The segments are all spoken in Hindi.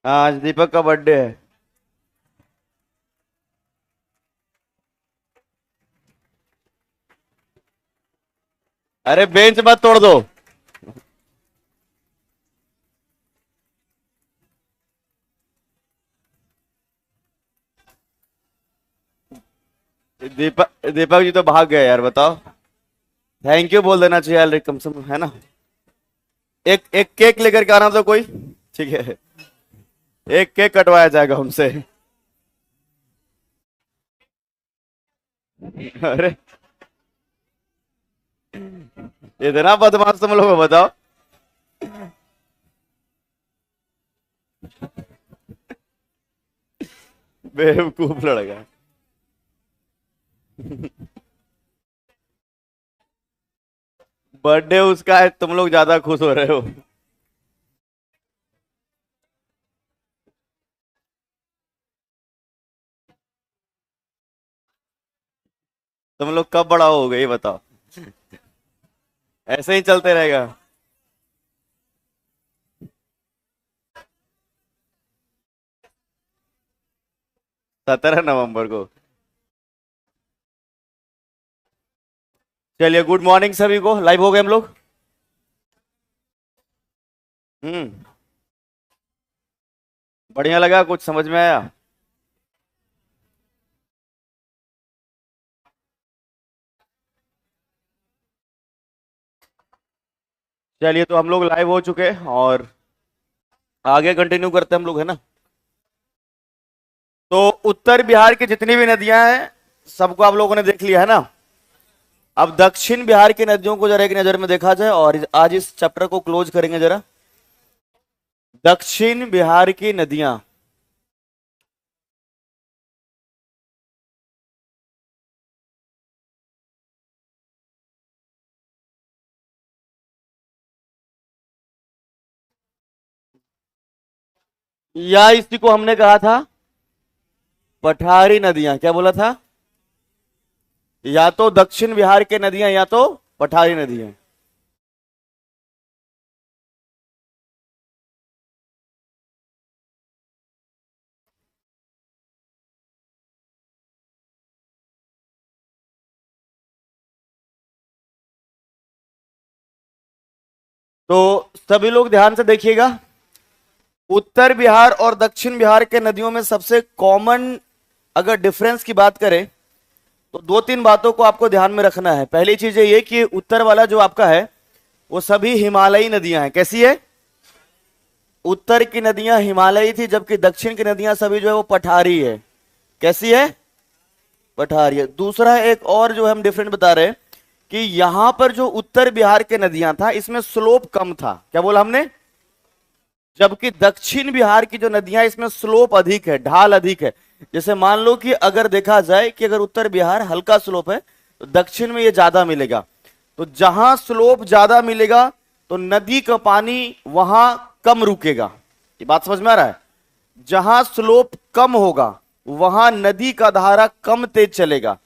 आज दीपक का बर्थडे है। अरे बेंच मत तोड़ दो। दीपक दीपक जी तो भाग गए यार, बताओ। थैंक यू बोल देना चाहिए यार, कम से कम, है ना। एक एक केक लेकर के आना तो कोई। ठीक है, एक केक कटवाया जाएगा हमसे। अरे इतना बदमाश तुम लोग, बताओ। बेवकूफ लड़का। बर्थडे उसका है, तुम लोग ज्यादा खुश हो रहे हो। तुम लोग कब बड़ा होगे ये बताओ। ऐसे ही चलते रहेगा। 17 नवंबर को। चलिए, गुड मॉर्निंग सभी को। लाइव हो गए हम लोग। हम्म। बढ़िया लगा, कुछ समझ में आया? चलिए, तो हम लोग लाइव हो चुके हैं और आगे कंटिन्यू करते हैं हम लोग, है ना। तो उत्तर बिहार की जितनी भी नदियां हैं सबको आप लोगों ने देख लिया है ना। अब दक्षिण बिहार की नदियों को जरा एक नजर में देखा जाए और आज इस चैप्टर को क्लोज करेंगे जरा। दक्षिण बिहार की नदियां। या इसी को हमने कहा था पठारी नदियां। क्या बोला था? या तो दक्षिण बिहार की नदियां या तो पठारी नदियां। तो सभी लोग ध्यान से देखिएगा। उत्तर बिहार और दक्षिण बिहार के नदियों में सबसे कॉमन अगर डिफरेंस की बात करें तो दो तीन बातों को आपको ध्यान में रखना है। पहली चीज ये कि उत्तर वाला जो आपका है वो सभी हिमालयी नदियां हैं। कैसी है? उत्तर की नदियां हिमालयी थी, जबकि दक्षिण की नदियां सभी जो है वो पठारी है। कैसी है? पठारी है। दूसरा एक और जो हम डिफरेंट बता रहे हैं कि यहां पर जो उत्तर बिहार के नदियां था इसमें स्लोप कम था। क्या बोला हमने? जबकि दक्षिण बिहार की जो नदियां इसमें स्लोप अधिक है, ढाल अधिक है। जैसे मान लो कि अगर देखा जाए कि अगर उत्तर बिहार हल्का स्लोप है तो दक्षिण में ये ज्यादा मिलेगा। तो जहां स्लोप ज्यादा मिलेगा तो नदी का पानी वहां कम रुकेगा। ये बात समझ में आ रहा है? जहां स्लोप कम होगा वहां नदी का धारा कम तेज चलेगा।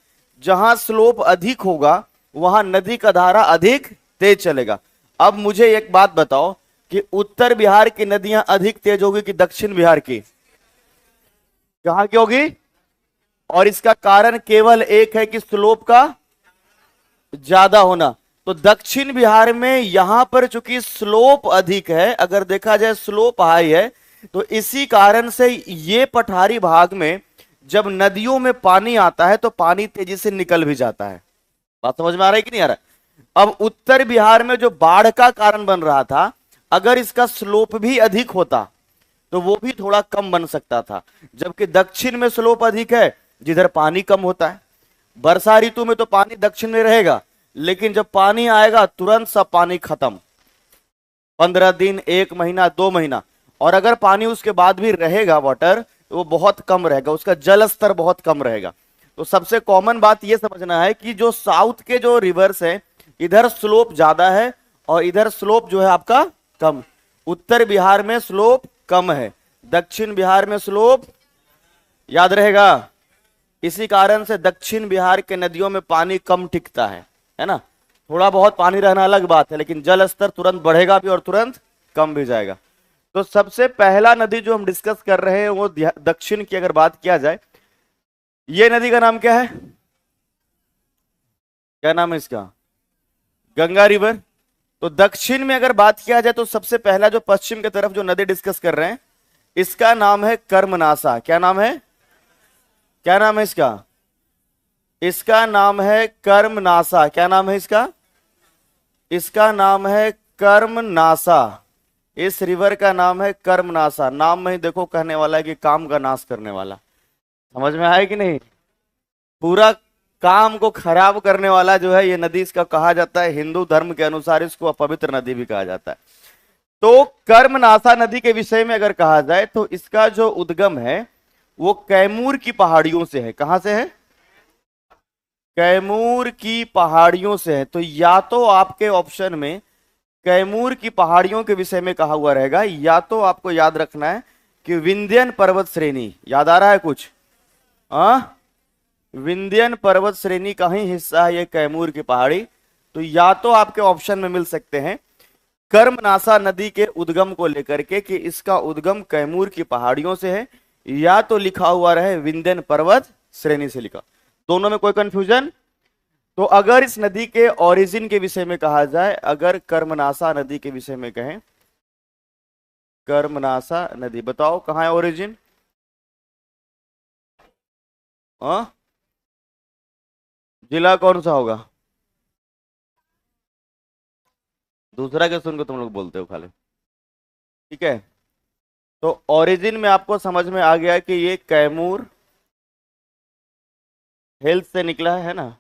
जहां स्लोप अधिक होगा वहां नदी का धारा अधिक तेज चलेगा। अब मुझे एक बात बताओ कि उत्तर बिहार की नदियां अधिक तेज होगी कि दक्षिण बिहार की? कहां की होगी? और इसका कारण केवल एक है कि स्लोप का ज्यादा होना। तो दक्षिण बिहार में यहां पर चूंकि स्लोप अधिक है, अगर देखा जाए स्लोप हाई है, तो इसी कारण से ये पठारी भाग में जब नदियों में पानी आता है तो पानी तेजी से निकल भी जाता है। बात समझ में आ रहा है कि नहीं आ रहा है? अब उत्तर बिहार में जो बाढ़ का कारण बन रहा था, अगर इसका स्लोप भी अधिक होता तो वो भी थोड़ा कम बन सकता था। जबकि दक्षिण में स्लोप अधिक है जिधर पानी कम होता है। वर्षा ऋतु में तो पानी दक्षिण में रहेगा, लेकिन जब पानी आएगा तुरंत सब पानी खत्म। 15 दिन, 1 महीना, 2 महीना। और अगर पानी उसके बाद भी रहेगा वाटर, तो वो बहुत कम रहेगा, उसका जल स्तर बहुत कम रहेगा। तो सबसे कॉमन बात यह समझना है कि जो साउथ के जो रिवर्स है इधर स्लोप ज्यादा है और इधर स्लोप जो है आपका कम। उत्तर बिहार में स्लोप कम है, दक्षिण बिहार में स्लोप, याद रहेगा। इसी कारण से दक्षिण बिहार के नदियों में पानी कम टिकता है ना। थोड़ा बहुत पानी रहना अलग बात है, लेकिन जल स्तर तुरंत बढ़ेगा भी और तुरंत कम भी जाएगा। तो सबसे पहला नदी जो हम डिस्कस कर रहे हैं वो दक्षिण की अगर बात किया जाए, ये नदी का नाम क्या है? क्या नाम है इसका? गंगा रिवर। तो दक्षिण में अगर बात किया जाए तो सबसे पहला जो पश्चिम की तरफ जो नदी डिस्कस कर रहे हैं, इसका नाम है कर्मनासा। क्या नाम है? क्या नाम है इसका? इसका नाम है कर्मनासा। क्या नाम है इसका? इसका नाम है कर्मनासा। इस रिवर का नाम है कर्मनासा। नाम में ही देखो कहने वाला है कि काम का नाश करने वाला। समझ में आया कि नहीं? पूरा काम को खराब करने वाला जो है ये नदी, इसका कहा जाता है, हिंदू धर्म के अनुसार इसको अपवित्र नदी भी कहा जाता है। तो कर्मनासा नदी के विषय में अगर कहा जाए तो इसका जो उद्गम है वो कैमूर की पहाड़ियों से है। कहां से है? कैमूर की पहाड़ियों से है। तो या तो आपके ऑप्शन में कैमूर की पहाड़ियों के विषय में कहा हुआ रहेगा, या तो आपको याद रखना है कि विंध्यन पर्वत श्रेणी। याद आ रहा है कुछ? विंध्यन पर्वत श्रेणी का ही हिस्सा है ये कैमूर की पहाड़ी। तो या तो आपके ऑप्शन में मिल सकते हैं कर्मनासा नदी के उद्गम को लेकर के कि इसका उद्गम कैमूर की पहाड़ियों से है, या तो लिखा हुआ रहे विंध्यन पर्वत श्रेणी से लिखा। दोनों में कोई कंफ्यूजन? तो अगर इस नदी के ओरिजिन के विषय में कहा जाए, अगर कर्मनासा नदी के विषय में कहें, कर्मनासा नदी बताओ कहां है ओरिजिन? जिला कौन सा होगा? दूसरा क्या सुन के तुम लोग बोलते हो खाली? ठीक है, तो ओरिजिन में आपको समझ में आ गया कि ये कैमूर हिल्स से निकला है ना।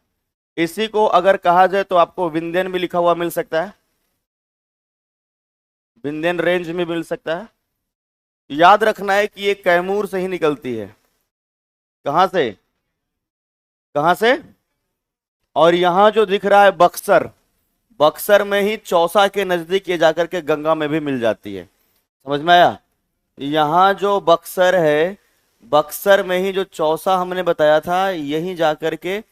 इसी को अगर कहा जाए तो आपको विंध्यन भी लिखा हुआ मिल सकता है, विंध्यन रेंज में मिल सकता है। याद रखना है कि ये कैमूर से ही निकलती है। कहां से? कहां से? और यहां जो दिख रहा है बक्सर, बक्सर में ही चौसा के नजदीक ये जाकर के गंगा में भी मिल जाती है। समझ में आया? यहां जो बक्सर है, बक्सर में ही जो चौसा हमने बताया था, यही जाकर के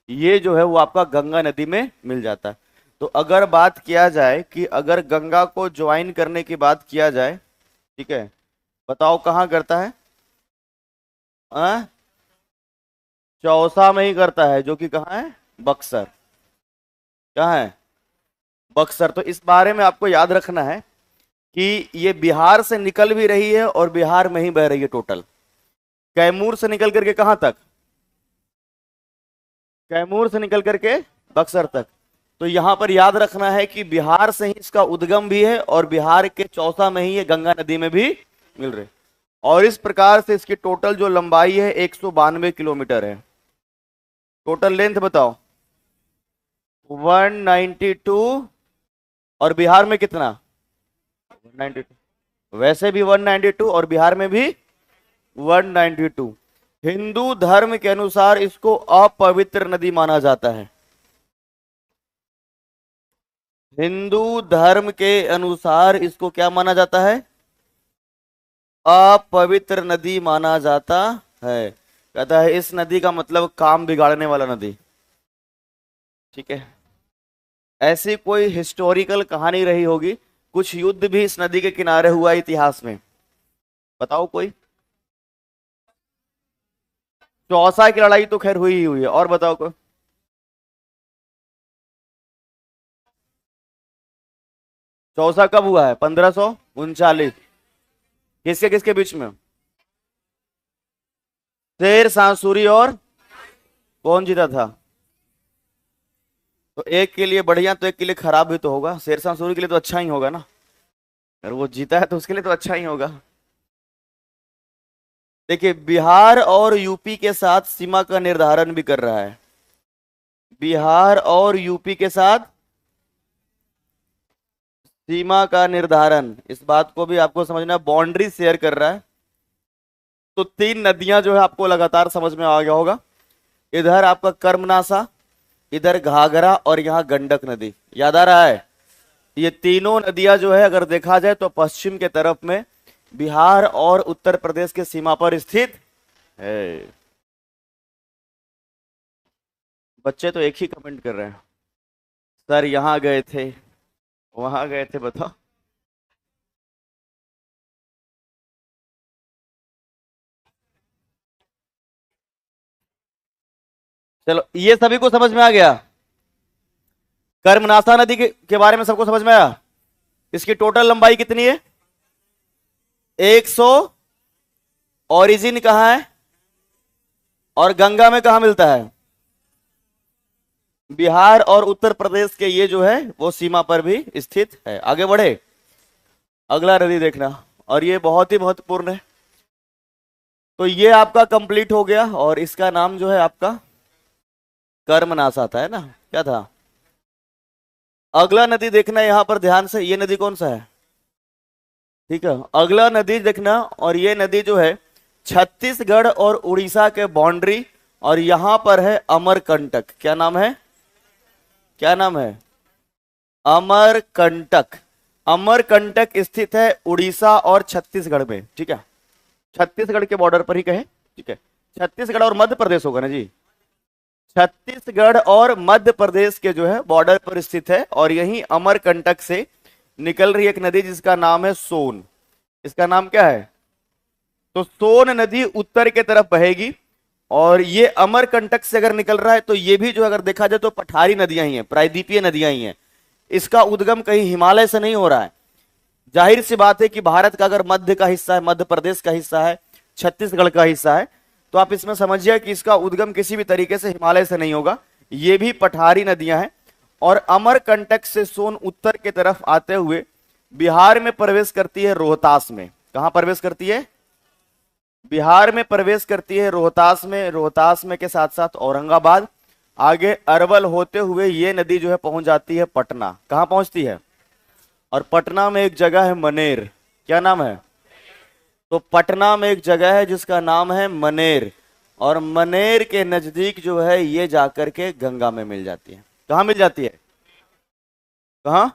ये जो है वो आपका गंगा नदी में मिल जाता है। तो अगर बात किया जाए कि अगर गंगा को ज्वाइन करने की बात किया जाए, ठीक है, बताओ कहां करता है? चौसा में ही करता है, जो कि कहां है? बक्सर। कहां है? बक्सर। तो इस बारे में आपको याद रखना है कि ये बिहार से निकल भी रही है और बिहार में ही बह रही है टोटल। कैमूर से निकल करके कहां तक? कैमूर से निकल करके बक्सर तक। तो यहां पर याद रखना है कि बिहार से ही इसका उद्गम भी है और बिहार के चौसा में ही ये गंगा नदी में भी मिल रहे। और इस प्रकार से इसकी टोटल जो लंबाई है 192 किलोमीटर है। टोटल लेंथ बताओ? 192। और बिहार में कितना? 192। वैसे भी 192 और बिहार में भी 192। हिंदू धर्म के अनुसार इसको अपवित्र नदी माना जाता है। हिंदू धर्म के अनुसार इसको क्या माना जाता है? अपवित्र नदी माना जाता है। कहता है इस नदी का मतलब काम बिगाड़ने वाला नदी। ठीक है, ऐसी कोई हिस्टोरिकल कहानी रही होगी, कुछ युद्ध भी इस नदी के किनारे हुआ इतिहास में, बताओ कोई? चौसा की लड़ाई तो खैर हुई ही हुई है, और बताओ कोई? चौसा कब हुआ है? 1539। किसके किसके बीच में? शेर सांसूरी और कौन जीता था? तो एक के लिए बढ़िया तो एक के लिए खराब भी तो होगा। शेर सांसूरी के लिए तो अच्छा ही होगा ना, अगर वो जीता है तो उसके लिए तो अच्छा ही होगा। देखिए, बिहार और यूपी के साथ सीमा का निर्धारण भी कर रहा है। बिहार और यूपी के साथ सीमा का निर्धारण, इस बात को भी आपको समझना, बाउंड्री शेयर कर रहा है। तो तीन नदियां जो है आपको लगातार समझ में आ गया होगा। इधर आपका कर्मनासा, इधर घाघरा और यहां गंडक नदी। याद आ रहा है? ये तीनों नदियां जो है अगर देखा जाए तो पश्चिम के तरफ में बिहार और उत्तर प्रदेश के सीमा पर स्थित है। बच्चे तो एक ही कमेंट कर रहे हैं, सर यहां गए थे, वहां गए थे, बताओ। चलो ये सभी को समझ में आ गया। कर्मनासा नदी के बारे में सबको समझ में आया। इसकी टोटल लंबाई कितनी है? 100। ओरिजिन कहां है और गंगा में कहां मिलता है? बिहार और उत्तर प्रदेश के ये जो है वो सीमा पर भी स्थित है। आगे बढ़े, अगला नदी देखना, और ये बहुत ही महत्वपूर्ण है। तो ये आपका कंप्लीट हो गया, और इसका नाम जो है आपका कर्मनासा था, है ना? क्या था? अगला नदी देखना यहां पर ध्यान से, ये नदी कौन सा है? ठीक है, अगला नदी देखना, और ये नदी जो है छत्तीसगढ़ और उड़ीसा के बाउंड्री, और यहां पर है अमरकंटक। क्या नाम है? क्या नाम है? अमरकंटक। अमरकंटक स्थित है उड़ीसा और छत्तीसगढ़ में। ठीक है, छत्तीसगढ़ के बॉर्डर पर ही कहे। ठीक है, छत्तीसगढ़ और मध्य प्रदेश होगा ना जी। छत्तीसगढ़ और मध्य प्रदेश के जो है बॉर्डर पर स्थित है, और यही अमरकंटक से निकल रही एक नदी जिसका नाम है सोन। इसका नाम क्या है? तो सोन नदी उत्तर के तरफ बहेगी, और ये अमरकंटक से अगर निकल रहा है तो ये भी जो अगर देखा जाए तो पठारी नदियां ही हैं, प्रायद्वीपीय नदियां ही हैं। इसका उद्गम कहीं हिमालय से नहीं हो रहा है। जाहिर सी बात है कि भारत का अगर मध्य का हिस्सा है, मध्य प्रदेश का हिस्सा है, छत्तीसगढ़ का हिस्सा है, तो आप इसमें समझिए कि इसका उद्गम किसी भी तरीके से हिमालय से नहीं होगा। ये भी पठारी नदियां हैं, और अमरकंटक से सोन उत्तर के तरफ आते हुए बिहार में प्रवेश करती है रोहतास में। कहां प्रवेश करती है? बिहार में प्रवेश करती है रोहतास में। रोहतास में के साथ साथ औरंगाबाद, आगे अरवल होते हुए ये नदी जो है पहुंच जाती है पटना। कहां पहुंचती है? और पटना में एक जगह है मनेर। क्या नाम है? तो पटना में एक जगह है जिसका नाम है मनेर, और मनेर के नजदीक जो है ये जाकर के गंगा में मिल जाती है। कहां मिल जाती है? कहां?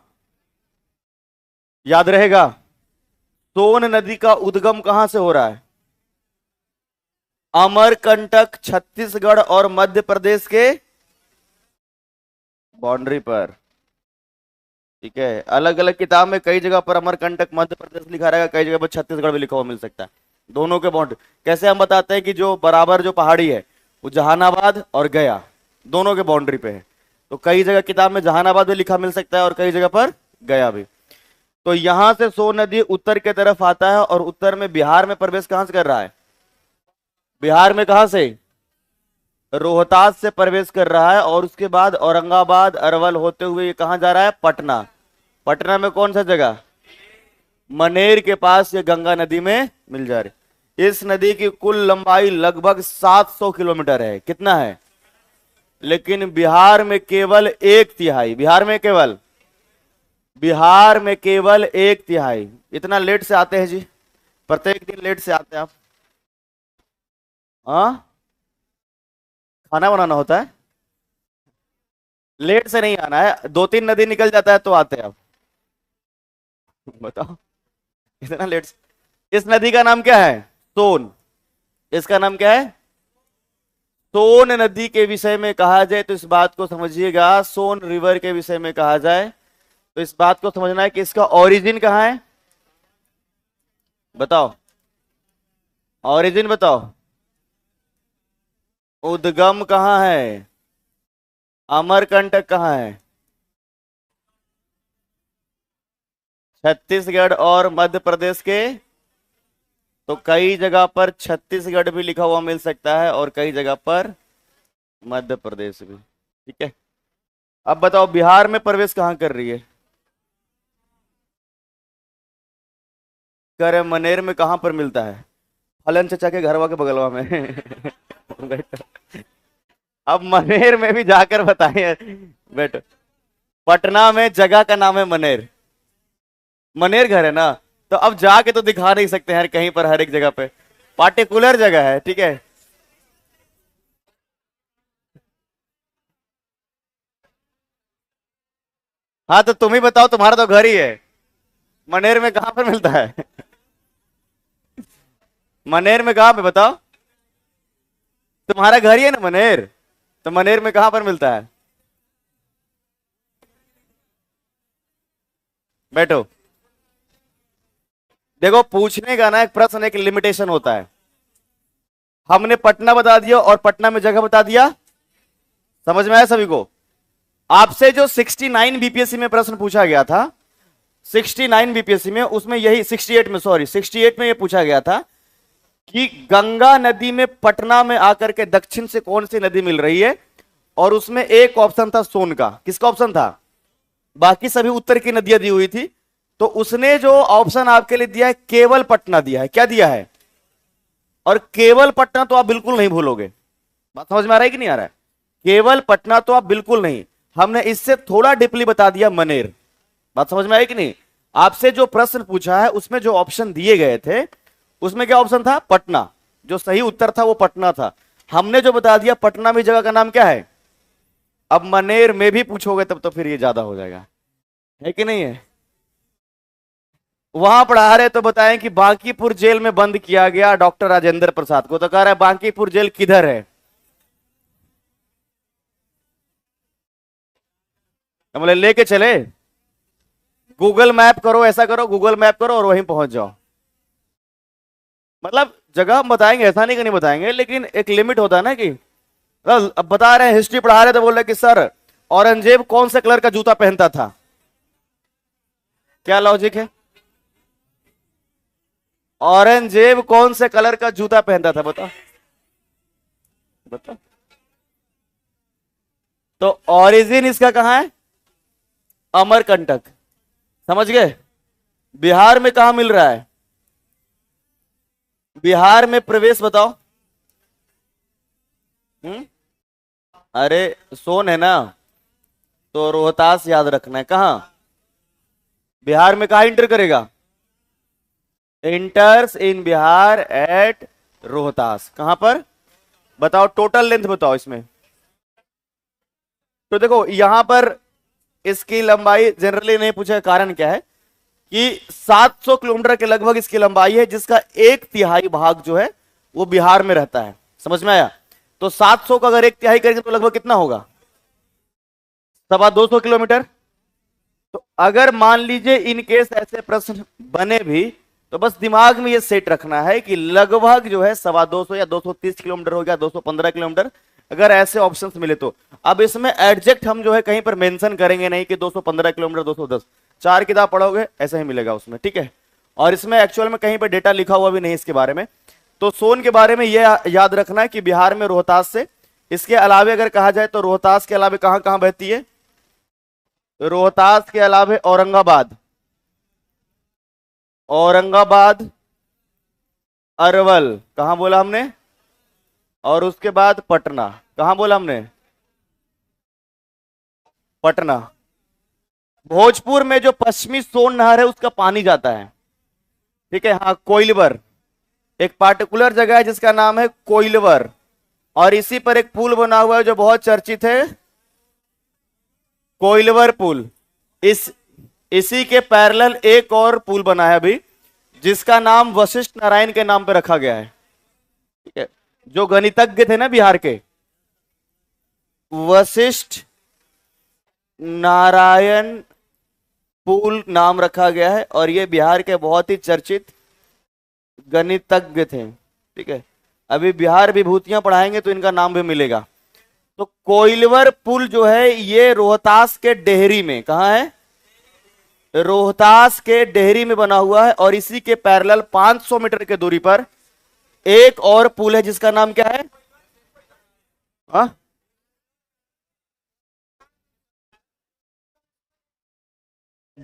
याद रहेगा, सोन नदी का उद्गम कहां से हो रहा है? अमरकंटक छत्तीसगढ़ और मध्य प्रदेश के बाउंड्री पर। ठीक है, अलग अलग किताब में कई जगह पर अमरकंटक मध्य प्रदेश लिखा रहेगा, कई जगह पर छत्तीसगढ़ भी लिखा हुआ मिल सकता है। दोनों के बाउंड्री कैसे हम बताते हैं कि जो बराबर जो पहाड़ी है वो जहानाबाद और गया दोनों के बाउंड्री पे है। तो कई जगह किताब में जहानाबाद भी लिखा मिल सकता है और कई जगह पर गया भी। तो यहां से सोन नदी उत्तर के तरफ आता है, और उत्तर में बिहार में प्रवेश कहां से कर रहा है? बिहार में कहां से? रोहतास से प्रवेश कर रहा है, और उसके बाद औरंगाबाद अरवल होते हुए ये कहां जा रहा है? पटना। पटना में कौन सा जगह? मनेर के पास ये गंगा नदी में मिल जा रही। इस नदी की कुल लंबाई लगभग 700 किलोमीटर है। कितना है? लेकिन बिहार में केवल 1/3। बिहार में केवल 1/3। इतना लेट से आते हैं जी, प्रत्येक दिन लेट से आते हैं आप। हाँ, खाना बनाना होता है, लेट से नहीं आना है। 2-3 नदी निकल जाता है तो आते हैं आप। बताओ, इतना लेट से। इस नदी का नाम क्या है? सोन। इसका नाम क्या है? सोन नदी के विषय में कहा जाए तो इस बात को समझिएगा, सोन रिवर के विषय में कहा जाए तो इस बात को समझना है कि इसका ओरिजिन कहां है? बताओ, ओरिजिन बताओ। उद्गम कहां है? अमरकंटक कहां है? छत्तीसगढ़ और मध्य प्रदेश के। तो कई जगह पर छत्तीसगढ़ भी लिखा हुआ मिल सकता है और कई जगह पर मध्य प्रदेश भी। ठीक है, अब बताओ बिहार में प्रवेश कहां कर रही है? करे मनेर में कहां पर मिलता है? फलन चचा के घरवा के बगलवा में। अब मनेर में भी जाकर बताइए बेटो। पटना में जगह का नाम है मनेर। मनेर घर है ना, तो अब जाके तो दिखा नहीं सकते हैं कहीं पर हर एक जगह पे, पार्टिकुलर जगह है। ठीक है, हाँ तो तुम ही बताओ, तुम्हारा तो घर ही है। मनेर में कहां पर मिलता है? मनेर में कहां पे बताओ? तुम्हारा घर ही है ना मनेर, तो मनेर में कहां पर मिलता है? बैठो, देखो पूछने का ना एक प्रश्न एक लिमिटेशन होता है। हमने पटना बता दिया और पटना में जगह बता दिया, समझ में आया सभी को? आपसे जो 69 बीपीएससी में प्रश्न पूछा गया था, 69 बीपीएससी में, उसमें यही 68 में, सॉरी 68 में ये पूछा गया था कि गंगा नदी में पटना में आकर के दक्षिण से कौन सी नदी मिल रही है, और उसमें एक ऑप्शन था सोन का। किसका ऑप्शन था? बाकी सभी उत्तर की नदियां दी हुई थी, तो उसने जो ऑप्शन आपके लिए दिया है केवल पटना दिया है। क्या दिया है? और केवल पटना तो आप बिल्कुल नहीं भूलोगे। बात समझ में आ रहा है कि नहीं आ रहा है? केवल पटना तो आप बिल्कुल नहीं। हमने इससे थोड़ा डीपली बता दिया मनेर। बात समझ में आई कि नहीं? आपसे जो प्रश्न पूछा है उसमें जो ऑप्शन दिए गए थे उसमें क्या ऑप्शन था? पटना। जो सही उत्तर था वो पटना था। हमने जो बता दिया पटना में जगह का नाम क्या है। अब मनेर में भी पूछोगे तब तो फिर ये ज्यादा हो जाएगा, है कि नहीं है? वहां पढ़ा रहे तो बताएं कि बांकीपुर जेल में बंद किया गया डॉक्टर राजेंद्र प्रसाद को, तो कह रहा है बांकीपुर जेल किधर है? बोले लेके चले, गूगल मैप करो, ऐसा करो गूगल मैप करो और वहीं पहुंच जाओ। मतलब जगह हम बताएंगे, ऐसा नहीं कि नहीं बताएंगे, लेकिन एक लिमिट होता है ना कि अब बता रहे हैं, हिस्ट्री पढ़ा रहे थे, बोल रहे कि सर औरंगजेब कौन से कलर का जूता पहनता था। क्या लॉजिक है? औरंगजेब कौन से कलर का जूता पहनता था? बता बता। तो ओरिजिन इसका कहां है? अमरकंटक। समझ गए? बिहार में कहां मिल रहा है? बिहार में प्रवेश बताओ। अरे सोन है ना, तो रोहतास याद रखना है। कहां? बिहार में कहा इंटर करेगा? इंटर्स इन बिहार एट रोहतास। कहां पर बताओ? टोटल लेंथ बताओ इसमें। तो देखो यहां पर इसकी लंबाई जनरली नहीं पूछा, कारण क्या है कि 700 किलोमीटर के लगभग इसकी लंबाई है, जिसका 1/3 भाग जो है वो बिहार में रहता है। समझ में आया? तो 700 का अगर 1/3 करेंगे तो लगभग कितना होगा? 250 किलोमीटर। तो अगर मान लीजिए इन केस ऐसे प्रश्न बने भी, तो बस दिमाग में ये सेट रखना है कि लगभग जो है 250 या 230 किलोमीटर हो गया, 215 किलोमीटर, अगर ऐसे ऑप्शंस मिले तो। अब इसमें एडजेक्ट हम जो है कहीं पर मेंशन करेंगे नहीं कि 215 किलोमीटर 210, 4 किताब पढ़ोगे ऐसा ही मिलेगा उसमें, ठीक है? और इसमें एक्चुअल में कहीं पर डेटा लिखा हुआ भी नहीं इसके बारे में। तो सोन के बारे में यह याद रखना है कि बिहार में रोहतास से, इसके अलावे अगर कहा जाए तो रोहतास के अलावे कहां कहां बहती है? रोहतास के अलावे औरंगाबाद, औरंगाबाद, अरवल, कहां बोला हमने? और उसके बाद पटना। कहां बोला हमने? पटना। भोजपुर में जो पश्चिमी सोन नहर है उसका पानी जाता है, ठीक है? हाँ, कोइलवर एक पार्टिकुलर जगह है जिसका नाम है कोइलवर, और इसी पर एक पुल बना हुआ है जो बहुत चर्चित है, कोइलवर पुल। इसी के पैरेलल एक और पुल बना है अभी, जिसका नाम वशिष्ठ नारायण के नाम पे रखा गया है, ठीक है? जो गणितज्ञ थे ना बिहार के, वशिष्ठ नारायण पुल नाम रखा गया है, और ये बिहार के बहुत ही चर्चित गणितज्ञ थे, ठीक है? अभी बिहार विभूतियां पढ़ाएंगे तो इनका नाम भी मिलेगा। तो कोइलवर पुल जो है ये रोहतास के डेहरी में, कहां है? रोहतास के डेहरी में बना हुआ है, और इसी के पैरेलल 500 मीटर के दूरी पर एक और पुल है जिसका नाम क्या है? हा?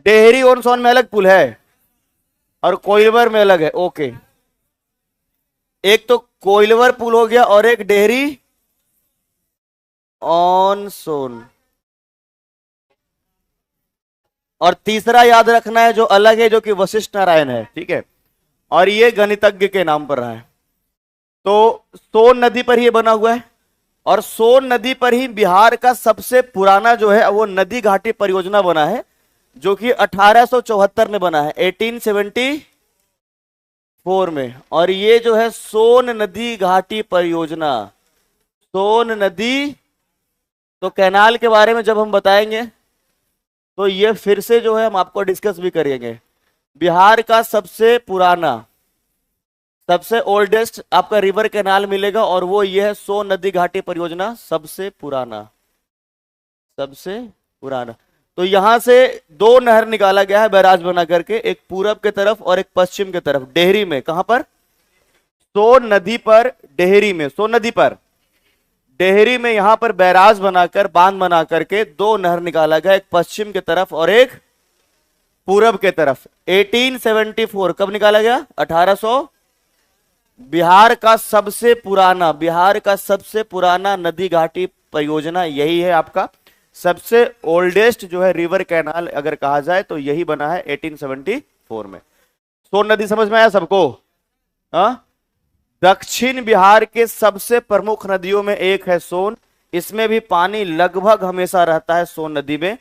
डेहरी ऑन सोन में अलग पुल है और कोइलवर में अलग है। ओके, एक तो कोइलवर पुल हो गया और एक डेहरी ऑन सोन, और तीसरा याद रखना है जो अलग है, जो कि वशिष्ठ नारायण है, ठीक है? और ये गणितज्ञ के नाम पर रहा है। तो सोन नदी पर ही बना हुआ है, और सोन नदी पर ही बिहार का सबसे पुराना जो है वो नदी घाटी परियोजना बना है, जो कि 1874 में बना है, 1874 में। और ये जो है सोन नदी घाटी परियोजना, सोन नदी, तो कैनाल के बारे में जब हम बताएंगे तो ये फिर से जो है हम आपको डिस्कस भी करेंगे। बिहार का सबसे पुराना, सबसे ओल्डेस्ट आपका रिवर कैनाल मिलेगा, और वो ये है सोन नदी घाटी परियोजना, सबसे पुराना, सबसे पुराना। तो यहां से दो नहर निकाला गया है बैराज बना करके, एक पूरब के तरफ और एक पश्चिम के तरफ, डेहरी में। कहां पर? सोन नदी पर, डेहरी में, सोन नदी पर डेहरी में, यहां पर बैराज बनाकर, बांध बना करके दो नहर निकाला गया, एक पश्चिम के तरफ और एक पूरब के तरफ। 1874 कब निकाला गया? 1800। बिहार का सबसे पुराना नदी घाटी परियोजना यही है आपका। सबसे ओल्डेस्ट जो है रिवर कैनाल अगर कहा जाए तो यही बना है 1874 में। सोन नदी समझ में आया सबको? हाँ। दक्षिण बिहार के सबसे प्रमुख नदियों में एक है सोन। इसमें भी पानी लगभग हमेशा रहता है सोन नदी में,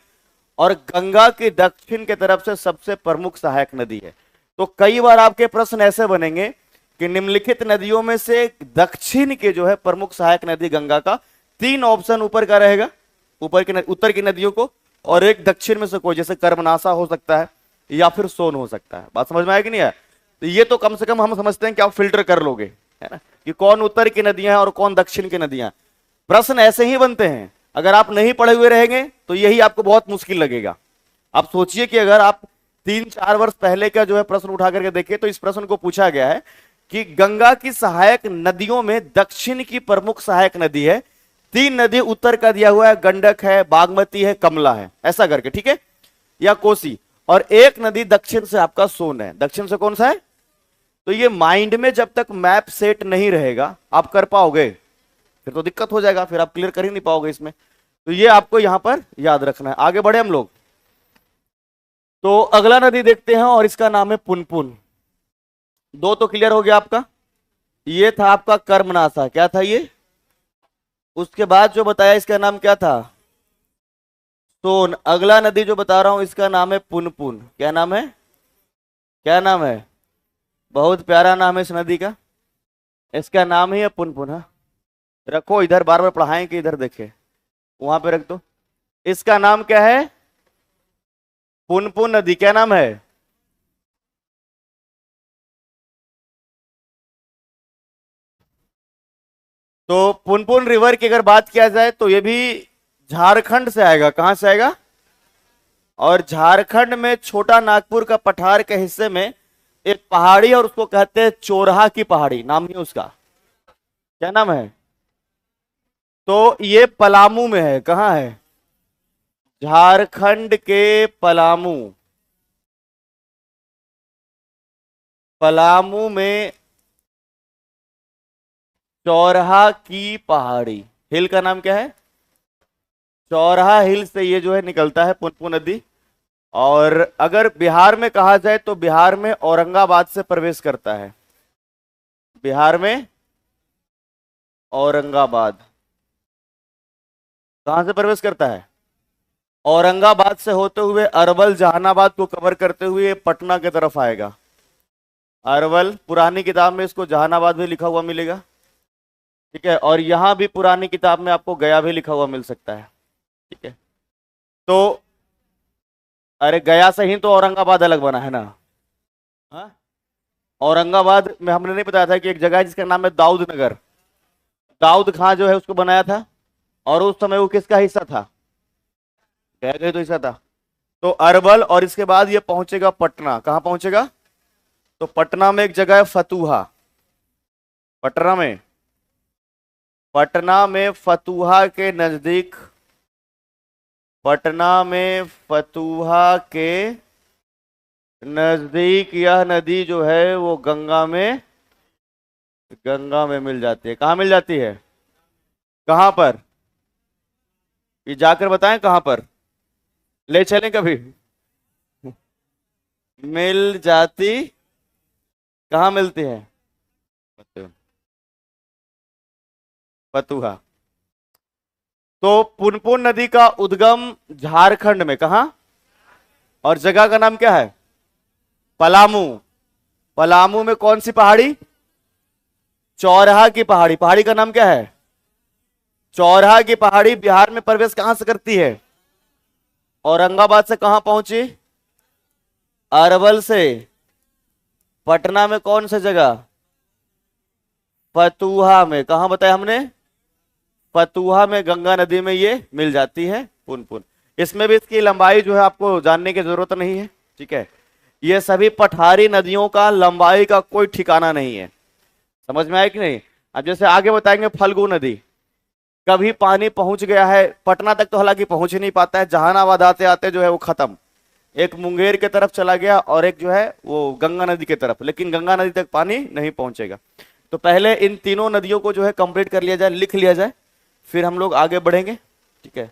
और गंगा की दक्षिण की तरफ से सबसे प्रमुख सहायक नदी है। तो कई बार आपके प्रश्न ऐसे बनेंगे कि निम्नलिखित नदियों में से दक्षिण के जो है प्रमुख सहायक नदी गंगा का, 3 ऑप्शन ऊपर का रहेगा, उत्तर की नदियों को, और एक दक्षिण में से कोई, जैसे कर्मनाशा हो सकता है या फिर सोन हो सकता है। बात समझ में आया कि नहीं आया? तो ये तो कम से कम हम समझते हैं कि आप फिल्टर कर लोगे, है ना, कि कौन उत्तर की नदियां हैं और कौन दक्षिण की नदियां। प्रश्न ऐसे ही बनते हैं। अगर आप नहीं पढ़े हुए रहेंगे तो यही आपको बहुत मुश्किल लगेगा। आप सोचिए कि अगर आप 3-4 वर्ष पहले का जो है प्रश्न उठा करके देखिए, तो इस प्रश्न को पूछा गया है कि गंगा की सहायक नदियों में दक्षिण की प्रमुख सहायक नदी है। 3 नदी उत्तर का दिया हुआ है, गंडक है, बागमती है, कमला है, ऐसा करके, ठीक है, या कोसी, और एक नदी दक्षिण से आपका सोन है। दक्षिण से कौन सा है? तो ये माइंड में जब तक मैप सेट नहीं रहेगा आप कर पाओगे, फिर तो दिक्कत हो जाएगा, फिर आप क्लियर कर ही नहीं पाओगे इसमें। तो ये आपको यहां पर याद रखना है। आगे बढ़े हम लोग, तो अगला नदी देखते हैं और इसका नाम है पुनपुन। 2 तो क्लियर हो गया आपका। ये था आपका कर्मनाशा, क्या था ये? उसके बाद जो बताया इसका नाम क्या था? सोन। अगला नदी जो बता रहा हूं इसका नाम है पुनपुन। क्या नाम है? क्या नाम है? बहुत प्यारा नाम है इस नदी का, इसका नाम ही है पुनपुन। हाँ, रखो इधर, बार बार पढ़ाएं कि इधर देखे, वहां पे रख दो। इसका नाम क्या है? पुनपुन नदी। क्या नाम है? तो पुनपुन रिवर की अगर बात किया जाए तो ये भी झारखंड से आएगा। कहां से आएगा? और झारखंड में छोटा नागपुर का पठार के हिस्से में एक पहाड़ी है और उसको कहते हैं चोरहा की पहाड़ी, नाम ही उसका। क्या नाम है? तो ये पलामू में है। कहां है? झारखंड के पलामू। पलामू में चौरहा की पहाड़ी, हिल का नाम क्या है? चौरहा हिल से ये जो है निकलता है पुनपुन नदी। और अगर बिहार में कहा जाए तो बिहार में औरंगाबाद से प्रवेश करता है। बिहार में औरंगाबाद कहां से प्रवेश करता है? औरंगाबाद से होते हुए अरवल, जहानाबाद को कवर करते हुए पटना की तरफ आएगा। अरवल, पुरानी किताब में इसको जहानाबाद भी लिखा हुआ मिलेगा, ठीक है, और यहां भी पुरानी किताब में आपको गया भी लिखा हुआ मिल सकता है, ठीक है। तो अरे गया से ही तो औरंगाबाद अलग बना है ना। हाँ, औरंगाबाद में हमने नहीं बताया था कि एक जगह है जिसका नाम है दाऊद नगर। दाऊद खां जो है उसको बनाया था, और उस समय वो किसका हिस्सा था? गया तो हिस्सा था। तो अरवल, और इसके बाद ये पहुंचेगा पटना। कहां पहुंचेगा? तो पटना में एक जगह है फतुहा। पटना में फतुहा के नजदीक, पटना में फतुहा के नजदीक यह नदी जो है वो गंगा में मिल जाती है। कहां मिल जाती है? कहां पर? ये जाकर बताएं कहां पर, ले चलें कभी। मिल जाती, कहां मिलती है? फतुहा। तो पुनपुन नदी का उद्गम झारखंड में, कहां? और जगह का नाम क्या है? पलामू। पलामू में कौन सी पहाड़ी? चौरहा की पहाड़ी। पहाड़ी का नाम क्या है? चौरहा की पहाड़ी। बिहार में प्रवेश कहां से करती है? औरंगाबाद से। कहां पहुंची? अरवल से। पटना में कौन सी जगह? फतुहा में। कहां बताया हमने? फतुहा में गंगा नदी में ये मिल जाती है पुन पुन। इसमें भी इसकी लंबाई जो है आपको जानने की जरूरत नहीं है, ठीक है। ये सभी पठारी नदियों का लंबाई का कोई ठिकाना नहीं है। समझ में आया कि नहीं? अब जैसे आगे बताएंगे फल्गु नदी, कभी पानी पहुंच गया है पटना तक तो हालांकि पहुंच ही नहीं पाता है, जहानाबाद आते आते जो है वो खत्म, एक मुंगेर के तरफ चला गया और एक जो है वो गंगा नदी के तरफ, लेकिन गंगा नदी तक पानी नहीं पहुंचेगा। तो पहले इन तीनों नदियों को जो है कंप्लीट कर लिया जाए, लिख लिया जाए, फिर हम लोग आगे बढ़ेंगे, ठीक है।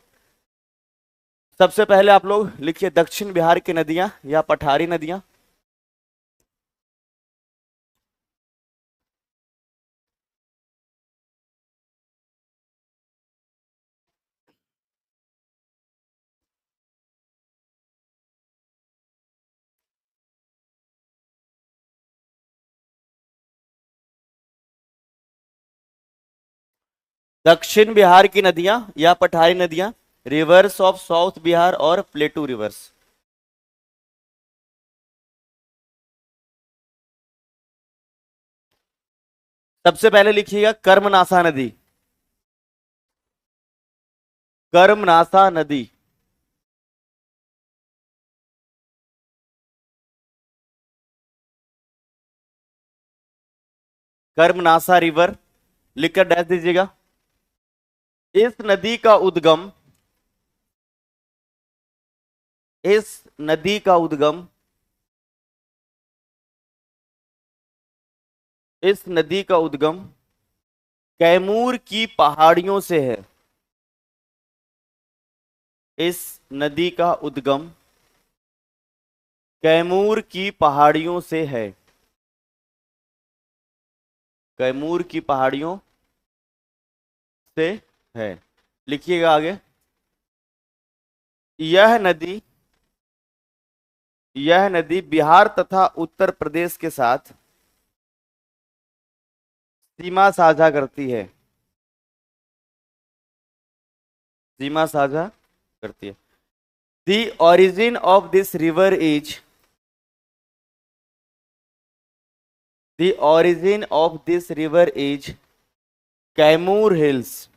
सबसे पहले आप लोग लिखिए दक्षिण बिहार की नदियां या पठारी नदियां। दक्षिण बिहार की नदियां या पठारी नदियां, रिवर्स ऑफ साउथ बिहार और प्लेटू रिवर्स। सबसे पहले लिखिएगा कर्मनासा नदी। कर्मनासा नदी, कर्मनासा रिवर लिखकर डैश दीजिएगा। इस नदी का उद्गम, इस नदी का उद्गम, इस नदी का उद्गम कैमूर की पहाड़ियों से है। इस नदी का उद्गम कैमूर की पहाड़ियों से है। कैमूर की पहाड़ियों से है। लिखिएगा आगे। यह नदी बिहार तथा उत्तर प्रदेश के साथ सीमा साझा करती है। सीमा साझा करती है। The origin of this river is, the origin of this river is Kaimur hills.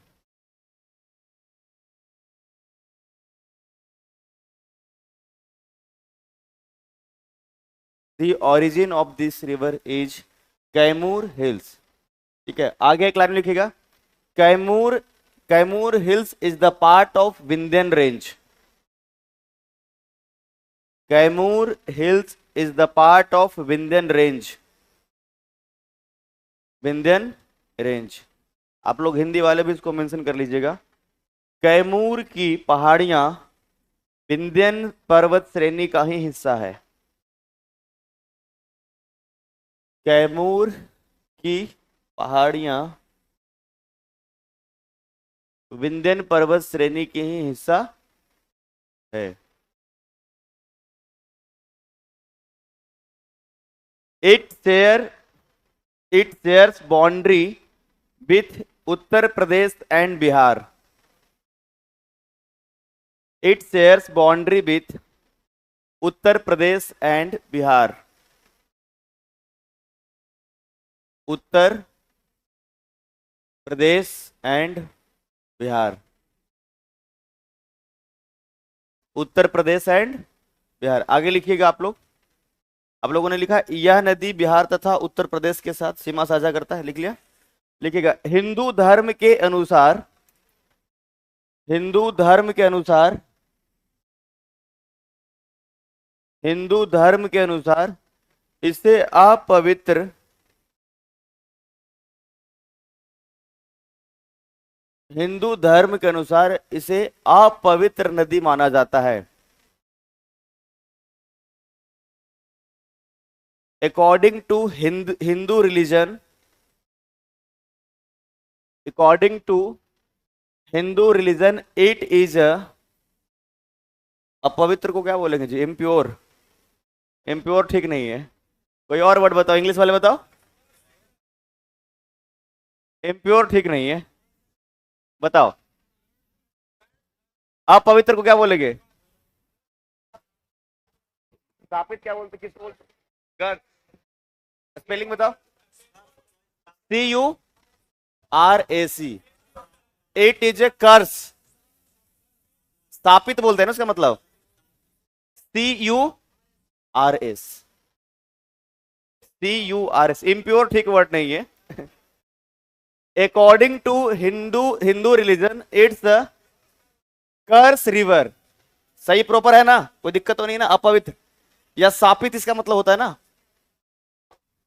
The origin of this river is Kaimur hills, ठीक है। आगे एक लाइन लिखिएगा। Kaimur, Kaimur hills is the part of Vindhyan range. Kaimur hills is the part of Vindhyan range. Vindhyan range, आप लोग हिंदी वाले भी इसको मेंशन कर लीजिएगा। कैमूर की पहाड़ियां विंध्यन पर्वत श्रेणी का ही हिस्सा है। कैमूर की पहाड़ियां विंध्यन पर्वत श्रेणी की ही हिस्सा है। It shares boundary with Uttar Pradesh and Bihar. It shares boundary with Uttar Pradesh and Bihar. Uttar Pradesh and Bihar. Uttar Pradesh and Bihar. आगे लिखिएगा आप लोगों ने लिखा यह नदी बिहार तथा उत्तर प्रदेश के साथ सीमा साझा करता है, लिख लिया। लिखिएगा हिंदू धर्म के अनुसार, हिंदू धर्म के अनुसार, हिंदू धर्म के अनुसार इसे अपवित्र, हिंदू धर्म के अनुसार इसे अपवित्र नदी माना जाता है। According to Hindu religion, according to Hindu religion it is अपवित्र को क्या बोलेंगे जी? इम्प्योर। इम्प्योर ठीक नहीं है, कोई और वर्ड बताओ, इंग्लिश वाले बताओ। इम्प्योर ठीक नहीं है, बताओ। अपवित्र को क्या बोलेंगे? स्थापित क्या बोलते, किसको बोलते? गलत। स्पेलिंग बताओ। CURAC। It is a curse. स्थापित बोलते हैं ना उसका मतलब, CURS, CURS। इम्प्योर ठीक वर्ड नहीं है। According to Hindu religion it's the curse river. सही प्रॉपर है ना, कोई दिक्कत तो नहीं ना। अपवित्र या सापित इसका मतलब होता है ना।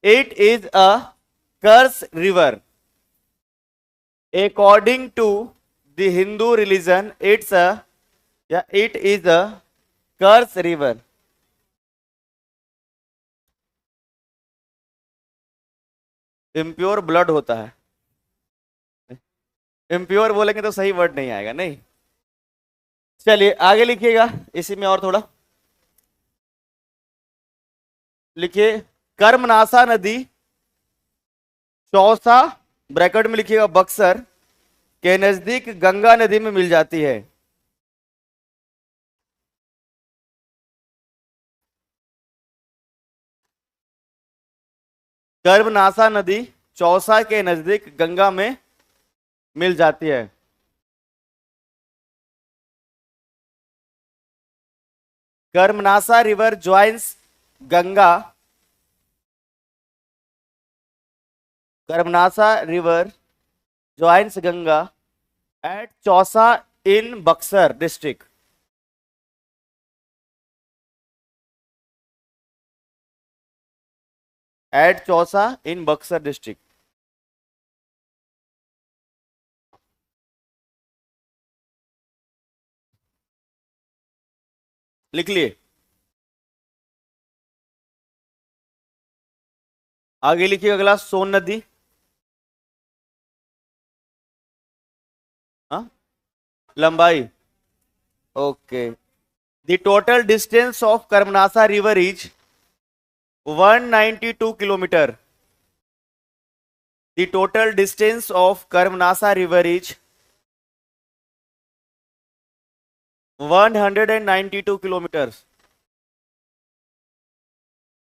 It is a curse river according to the Hindu religion it's a, या it is a curse river. Impure blood होता है। इम्प्योर बोलेंगे तो सही वर्ड नहीं आएगा, नहीं। चलिए आगे लिखिएगा, इसी में और थोड़ा लिखिए। कर्मनासा नदी चौसा, ब्रैकेट में लिखिएगा बक्सर, के नजदीक गंगा नदी में मिल जाती है। कर्मनासा नदी चौसा के नजदीक गंगा में मिल जाती है। Karmanasa river joins Ganga, Karmanasa river joins Ganga at Chausa in Buxar district. At Chausa in Buxar district. लिख लिए। आगे लिखिए अगला, सोन नदी। हाँ, लंबाई, okay. The total distance of Karmanasa river is 192 kilometre. The total distance of Karmanasa river is 192 kilometre.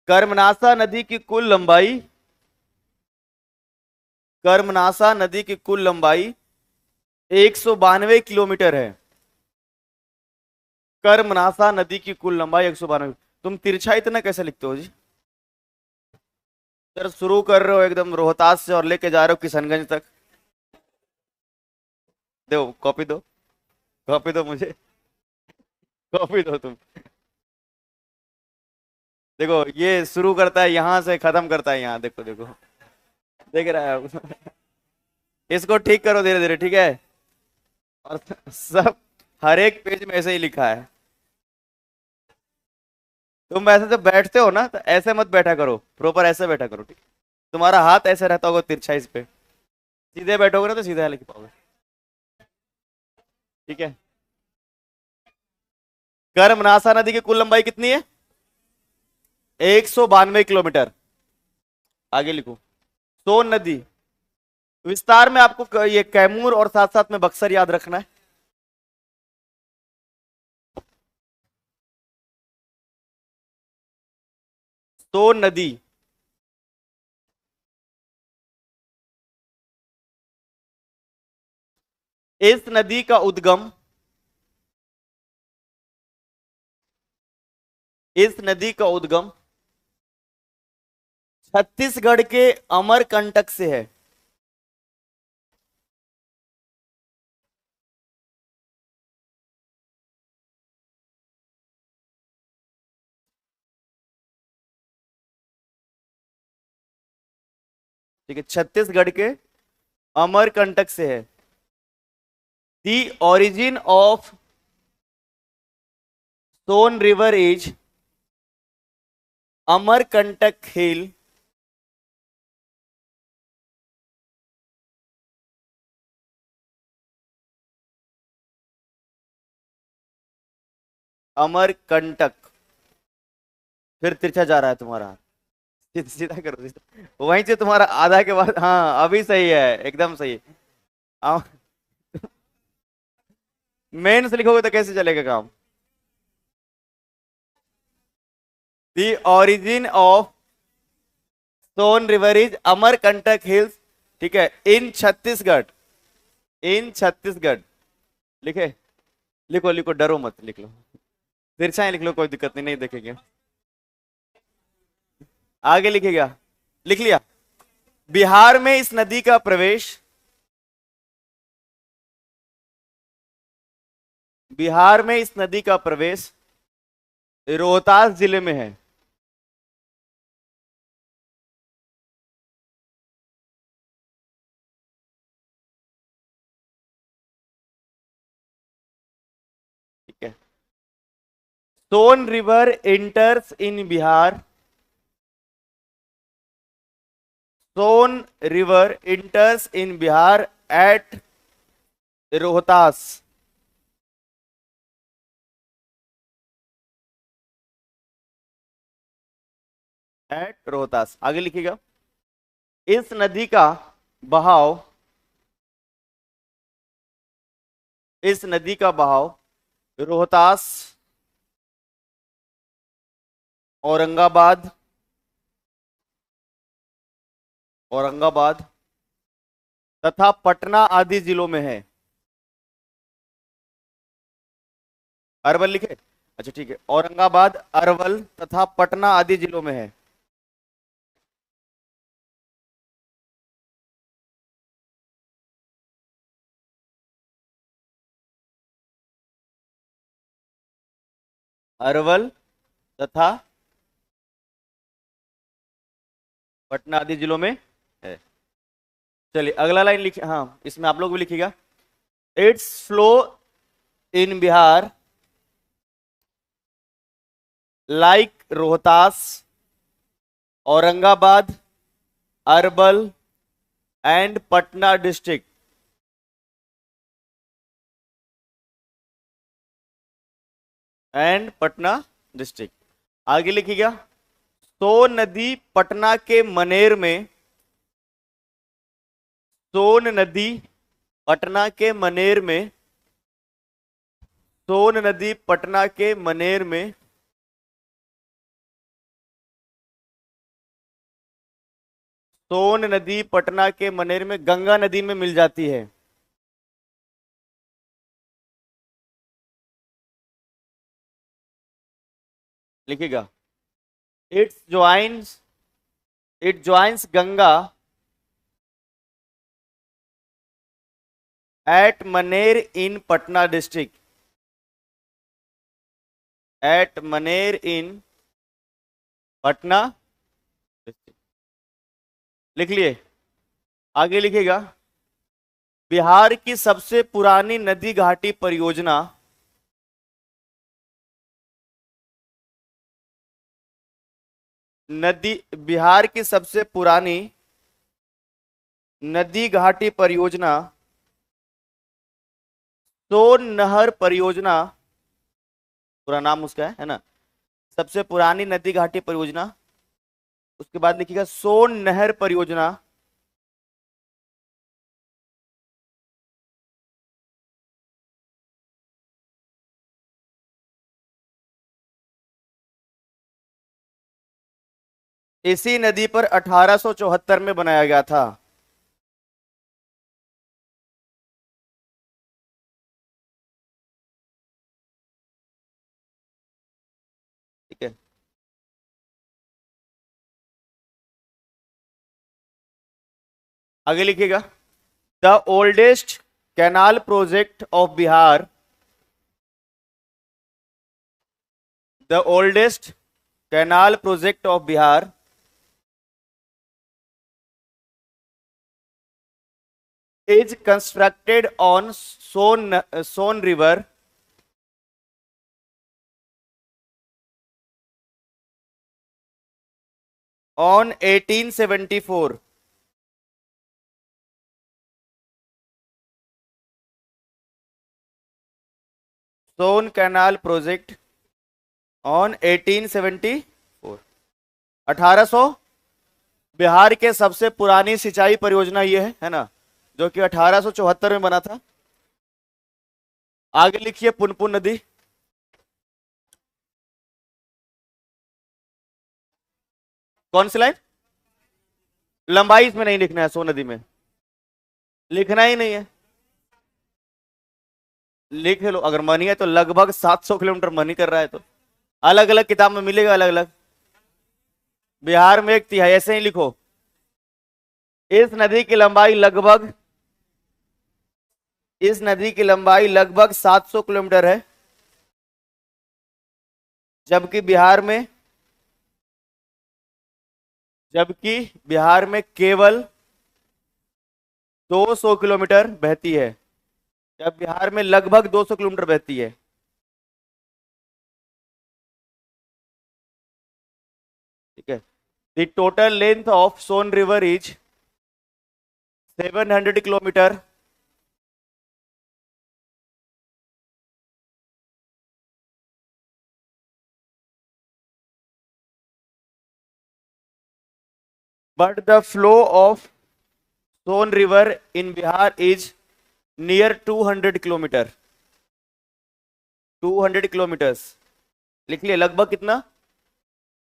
Karmanasa नदी की कुल लंबाई, कर्मनासा नदी की कुल लंबाई 192 किलोमीटर है। कर्मनासा नदी की कुल लंबाई 192। तुम तिरछा इतना कैसे लिखते हो जी? सर शुरू कर रहे हो एकदम रोहतास से और लेके जा रहे हो किशनगंज तक। दो कॉपी दो, कॉपी दो मुझे, कॉपी दो तुम। देखो ये शुरू करता है यहां से, खत्म करता है यहाँ। देखो देखो, देख रहा है आप? इसको ठीक करो धीरे धीरे, ठीक है। और सब हर एक पेज में ऐसे ही लिखा है। तुम ऐसे जब बैठते हो ना तो ऐसे मत बैठा करो, प्रॉपर ऐसे बैठा करो, ठीक है। तुम्हारा हाथ ऐसे रहता होगा तिरछा इस पे, सीधे बैठोगे ना तो सीधे लिख पाओगे, ठीक है। कर्मनासा नदी की कुल लंबाई कितनी है? 192 किलोमीटर। आगे लिखो। सोन नदी विस्तार में आपको ये कैमूर और साथ साथ में बक्सर याद रखना है। सोन नदी, इस नदी का उद्गम, इस नदी का उद्गम छत्तीसगढ़ के अमरकंटक से है। ठीक है, छत्तीसगढ़ के अमरकंटक से है। The origin of Son river is Amarkantak hill, Amarkantak. फिर तिरछा जा रहा है तुम्हारा हाथ, सीधा सीधा करो, सीधा। वहीं से तुम्हारा आधा के बाद, हाँ अभी सही है, एकदम सही है। मेन से लिखोगे तो कैसे चलेगा काम? The origin of Son river is Amarkantak hills, ठीक है, इन छत्तीसगढ़, इन छत्तीसगढ़ लिखे। लिखो लिखो, डरो मत, लिख लो, तिरछाएं लिख लो, कोई दिक्कत नहीं, नहीं देखेंगे। आगे लिखेगा, लिख लिया। बिहार में इस नदी का प्रवेश, बिहार में इस नदी का प्रवेश रोहतास जिले में है। ठीक है। सोन रिवर इंटर्स इन बिहार, सोन रिवर इंटर्स इन बिहार एट रोहतास, एट रोहतास। आगे लिखिएगा। इस नदी का बहाव, इस नदी का बहाव रोहतास, औरंगाबाद, औरंगाबाद तथा पटना आदि जिलों में है। अरवल लिखे, अच्छा ठीक है, औरंगाबाद, अरवल तथा पटना आदि जिलों में है। अरवल तथा पटना आदि जिलों में है। चलिए अगला लाइन लिखिए, हाँ इसमें आप लोग भी लिखिएगा। It's flow in Bihar like Rohtas, Aurangabad, Arwal and Patna district, and Patna district. आगे लिखिएगा। सोन नदी पटना के मनेर में, सोन नदी पटना के मनेर में, सोन नदी पटना के मनेर में सोन नदी पटना के मनेर में गंगा नदी में मिल जाती है। लिखिएगा। It's joins, it joins Ganga at Maner in Patna district, at Maner in Patna district. लिख लिए। आगे लिखिएगा। बिहार की सबसे पुरानी नदी घाटी परियोजना, नदी, बिहार की सबसे पुरानी नदी घाटी परियोजना सोन नहर परियोजना, पूरा नाम उसका है ना, सबसे पुरानी नदी घाटी परियोजना। उसके बाद लिखिएगा सोन नहर परियोजना, इसी नदी पर 1874 में बनाया गया था। ठीक है। आगे लिखिएगा। The oldest canal project of Bihar, the oldest canal project of Bihar is constructed on Son River on 1874. Son canal project on 1874, 1800। Bihar के सबसे पुरानी सिंचाई परियोजना ये है ना, जो कि 1874 में बना था। आगे लिखिए पुनपुन नदी। कौन सी लाइन? लंबाई इसमें नहीं लिखना है, सोन नदी में लिखना ही नहीं है। लिख लो, अगर मनी है तो लगभग 700 किलोमीटर मनी कर रहा है, तो अलग अलग किताब में मिलेगा अलग अलग। बिहार में 1/3, ऐसे ही लिखो। इस नदी की लंबाई लगभग, इस नदी की लंबाई लगभग 700 किलोमीटर है, जबकि बिहार में, जबकि बिहार में केवल 200 किलोमीटर बहती है। जब बिहार में लगभग 200 किलोमीटर बहती है। ठीक है। The total length of Son river is 700 kilometre, but the flow of Son river in Bihar is near 200 kilometre. 200 kilometres लिख लिया, लगभग कितना,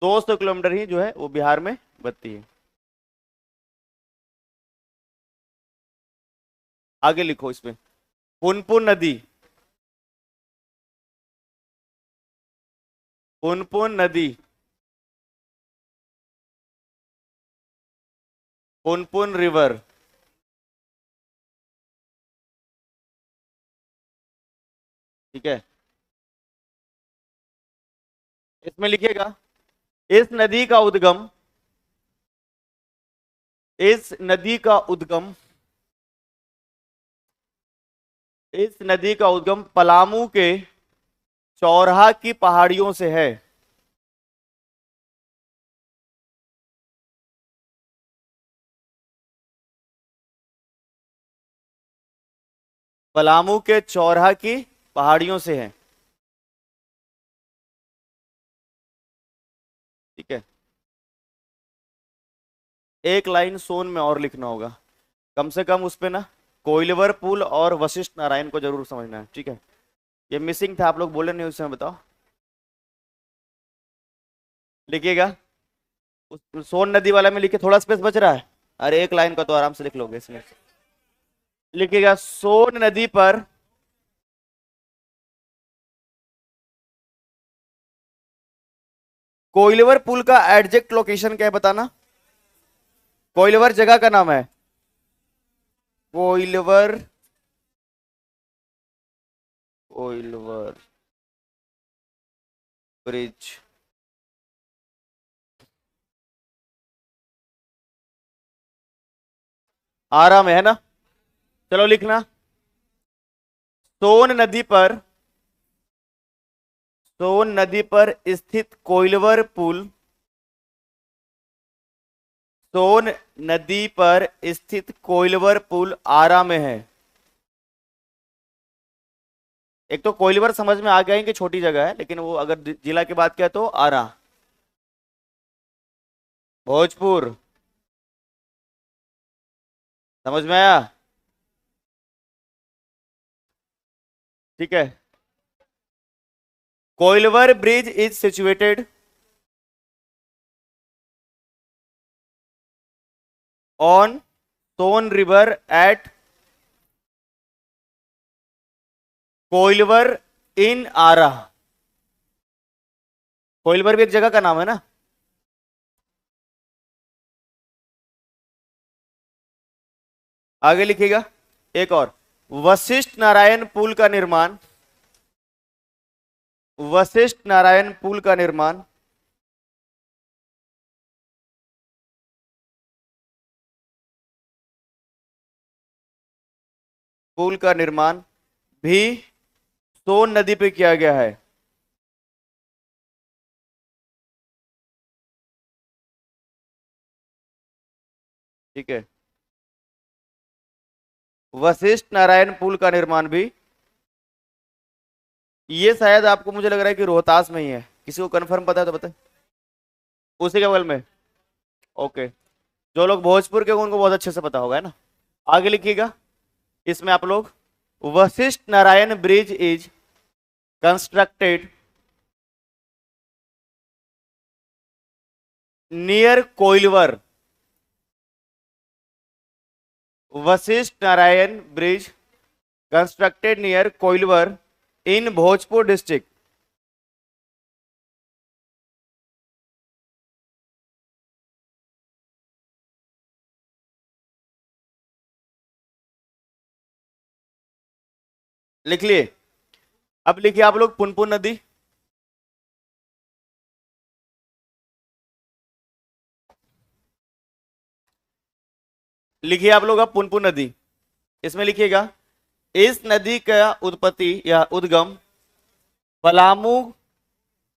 200 किलोमीटर ही जो है वो बिहार में बहती है। आगे लिखो इसमें, पुनपुन नदी, पुनपुन नदी, पुनपुन रिवर। ठीक है, इसमें लिखिएगा, इस नदी का उद्गम, इस नदी का उद्गम, इस नदी का उद्गम पलामू के चौराहा की पहाड़ियों से है। पलामू के चौराहा की पहाड़ियों से है। ठीक है, एक लाइन सोन में और लिखना होगा, कम से कम उस पे ना कोइलवर पुल और वशिष्ठ नारायण को जरूर समझना है। ठीक है, ये मिसिंग था, आप लोग बोले नहीं, उसमें बताओ। लिखिएगा, उस सोन नदी वाला में लिखिए, थोड़ा स्पेस बच रहा है, अरे एक लाइन का तो आराम से लिख लोगे इसमें। लिखिएगा, सोन नदी पर कोइलवर पुल का एग्जैक्ट लोकेशन क्या है बताना। कोइलवर जगह का नाम है, कोइलवर, कोइलवर ब्रिज। आरा में है ना, चलो लिखना, सोन नदी पर, सोन नदी पर स्थित कोइलवर पुल, सोन नदी पर स्थित कोइलवर पुल आरा में है। एक तो कोइलवर समझ में आ गया है कि छोटी जगह है, लेकिन वो अगर जिला की बात किया तो आरा, भोजपुर। समझ में आया? ठीक है, Koilwar bridge is situated on Son river at Koilwar in Ara. Koilwar भी एक जगह का नाम है ना। आगे लिखिएगा, एक और, वशिष्ठ नारायण पुल का निर्माण, वशिष्ठ नारायण पुल का निर्माण पुल का निर्माण भी सोन नदी पे किया गया है। ठीक है, वशिष्ठ नारायण पुल का निर्माण भी, ये शायद आपको, मुझे लग रहा है कि रोहतास में ही है, किसी को कंफर्म पता है तो बताए। उसी के बगल में, ओके। जो लोग भोजपुर के होंगे उनको बहुत अच्छे से पता होगा, है ना। आगे लिखिएगा, इसमें आप लोग, Vashishtha Narayan bridge is constructed near Koilwar, Vashishtha Narayan bridge constructed near Koilwar in Bhojpur district. लिख लिए? अब लिखिए आप लोग पुनपुन नदी। लिखिए आप लोग अब पुनपुन नदी। इसमें लिखिएगा इस नदी का उत्पत्ति या उद्गम पलामू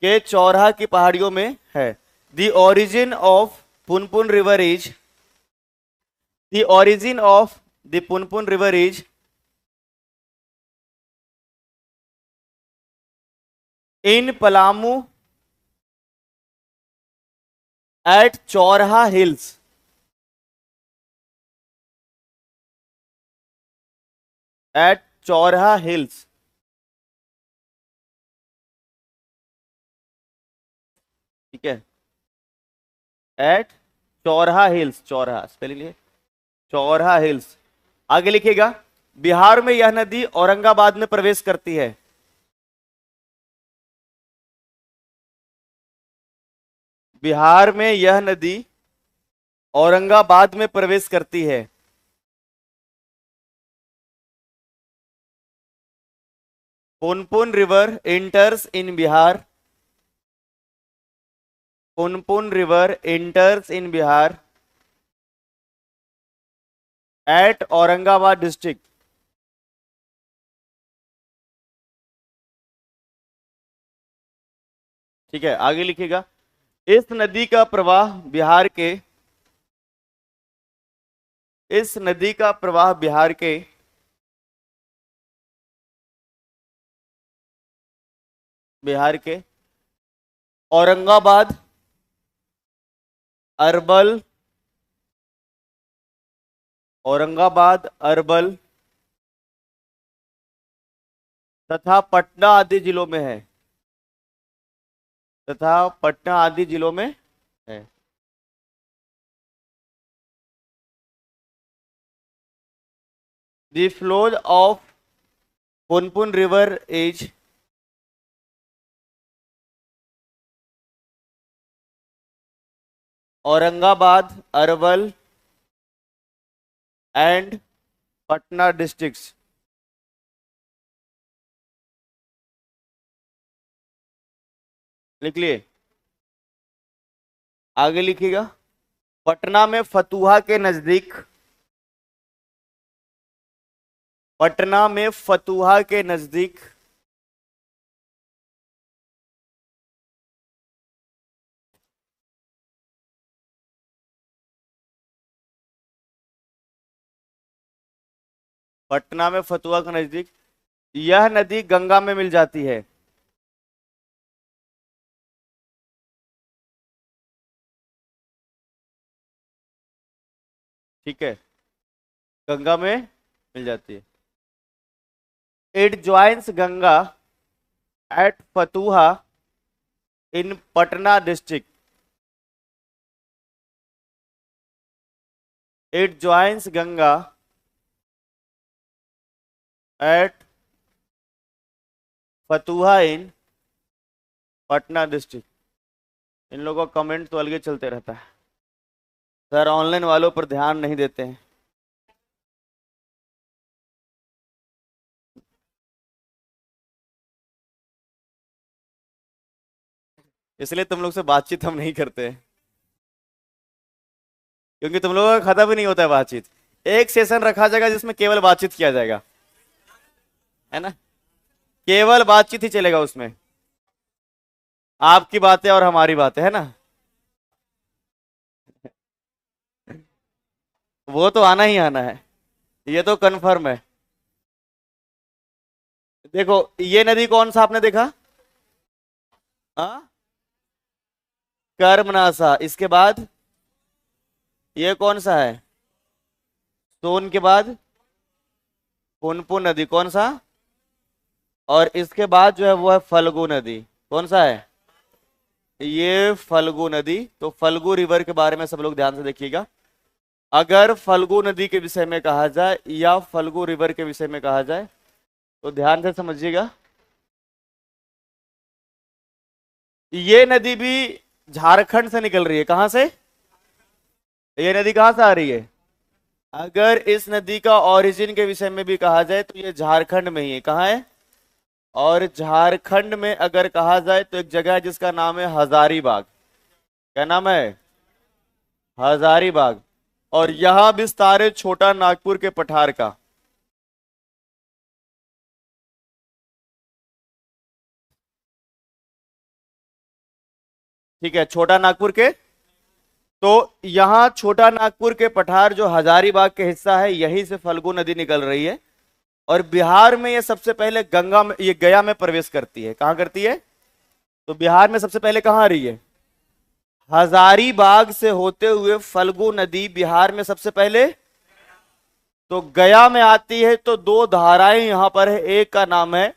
के चौराहा की पहाड़ियों में है। The origin of Punpun river is the origin of the Punpun river is in Palamu at Chauraha hills. At Chauraha hills. ठीक है, एट चौराहा हिल्स, चौराहा स्पेलिंग लिखे, चौराहा हिल्स। आगे लिखिएगा बिहार में यह नदी औरंगाबाद में प्रवेश करती है। बिहार में यह नदी औरंगाबाद में प्रवेश करती है। Punpun river enters in Bihar. Punpun river enters in Bihar at Aurangabad district. ठीक है, आगे लिखिएगा इस नदी का प्रवाह बिहार के इस नदी का प्रवाह बिहार के औरंगाबाद, अरबल तथा पटना आदि जिलों में है। The flow of Punpun river is Aurangabad, Arwal and Patna districts. लिख लिए? आगे लिखिएगा पटना में फतुहा के नजदीक यह नदी गंगा में मिल जाती है। ठीक है, गंगा में मिल जाती है। It joins Ganga at Fatuha in Patna district. It joins Ganga at Fatuha in Patna district. इन लोगों का कमेंट तो अलग चलते रहता है सर, ऑनलाइन वालों पर ध्यान नहीं देते हैं। इसलिए तुम लोग से बातचीत हम नहीं करते हैं, क्योंकि तुम लोगों का खत्म भी नहीं होता है बातचीत। एक सेशन रखा जाएगा जिसमें केवल बातचीत किया जाएगा, है ना, केवल बातचीत ही चलेगा उसमें, आपकी बातें और हमारी बातें, है ना। वो तो आना ही आना है, ये तो कंफर्म है। देखो ये नदी कौन सा आपने देखा? कर्मनासा। इसके बाद ये कौन सा है? सोन के बाद पुनपुन नदी। कौन सा? और इसके बाद जो है वो है फल्गु नदी। कौन सा है? ये फल्गु नदी। तो फल्गु रिवर के बारे में सब लोग ध्यान से देखिएगा। अगर फल्गु नदी के विषय में कहा जाए या फल्गु रिवर के विषय में कहा जाए तो ध्यान से समझिएगा, ये नदी भी झारखंड से निकल रही है। कहां से? ये नदी कहां से आ रही है? अगर इस नदी का ओरिजिन के विषय में भी कहा जाए तो ये झारखंड में ही है। कहाँ है? और झारखंड में अगर कहा जाए तो एक जगह है जिसका नाम है हजारीबाग। क्या नाम है? हजारीबाग। और यहां विस्तार है छोटा नागपुर के पठार का। ठीक है, छोटा नागपुर के। तो यहां छोटा नागपुर के पठार जो हजारीबाग के हिस्सा है, यहीं से फल्गु नदी निकल रही है। और बिहार में ये सबसे पहले गंगा में, ये गया में प्रवेश करती है। कहां करती है? तो बिहार में सबसे पहले कहां आ रही है? हजारीबाग से होते हुए फल्गु नदी बिहार में सबसे पहले तो गया में आती है। तो दो धाराएं यहां पर है, एक का नाम है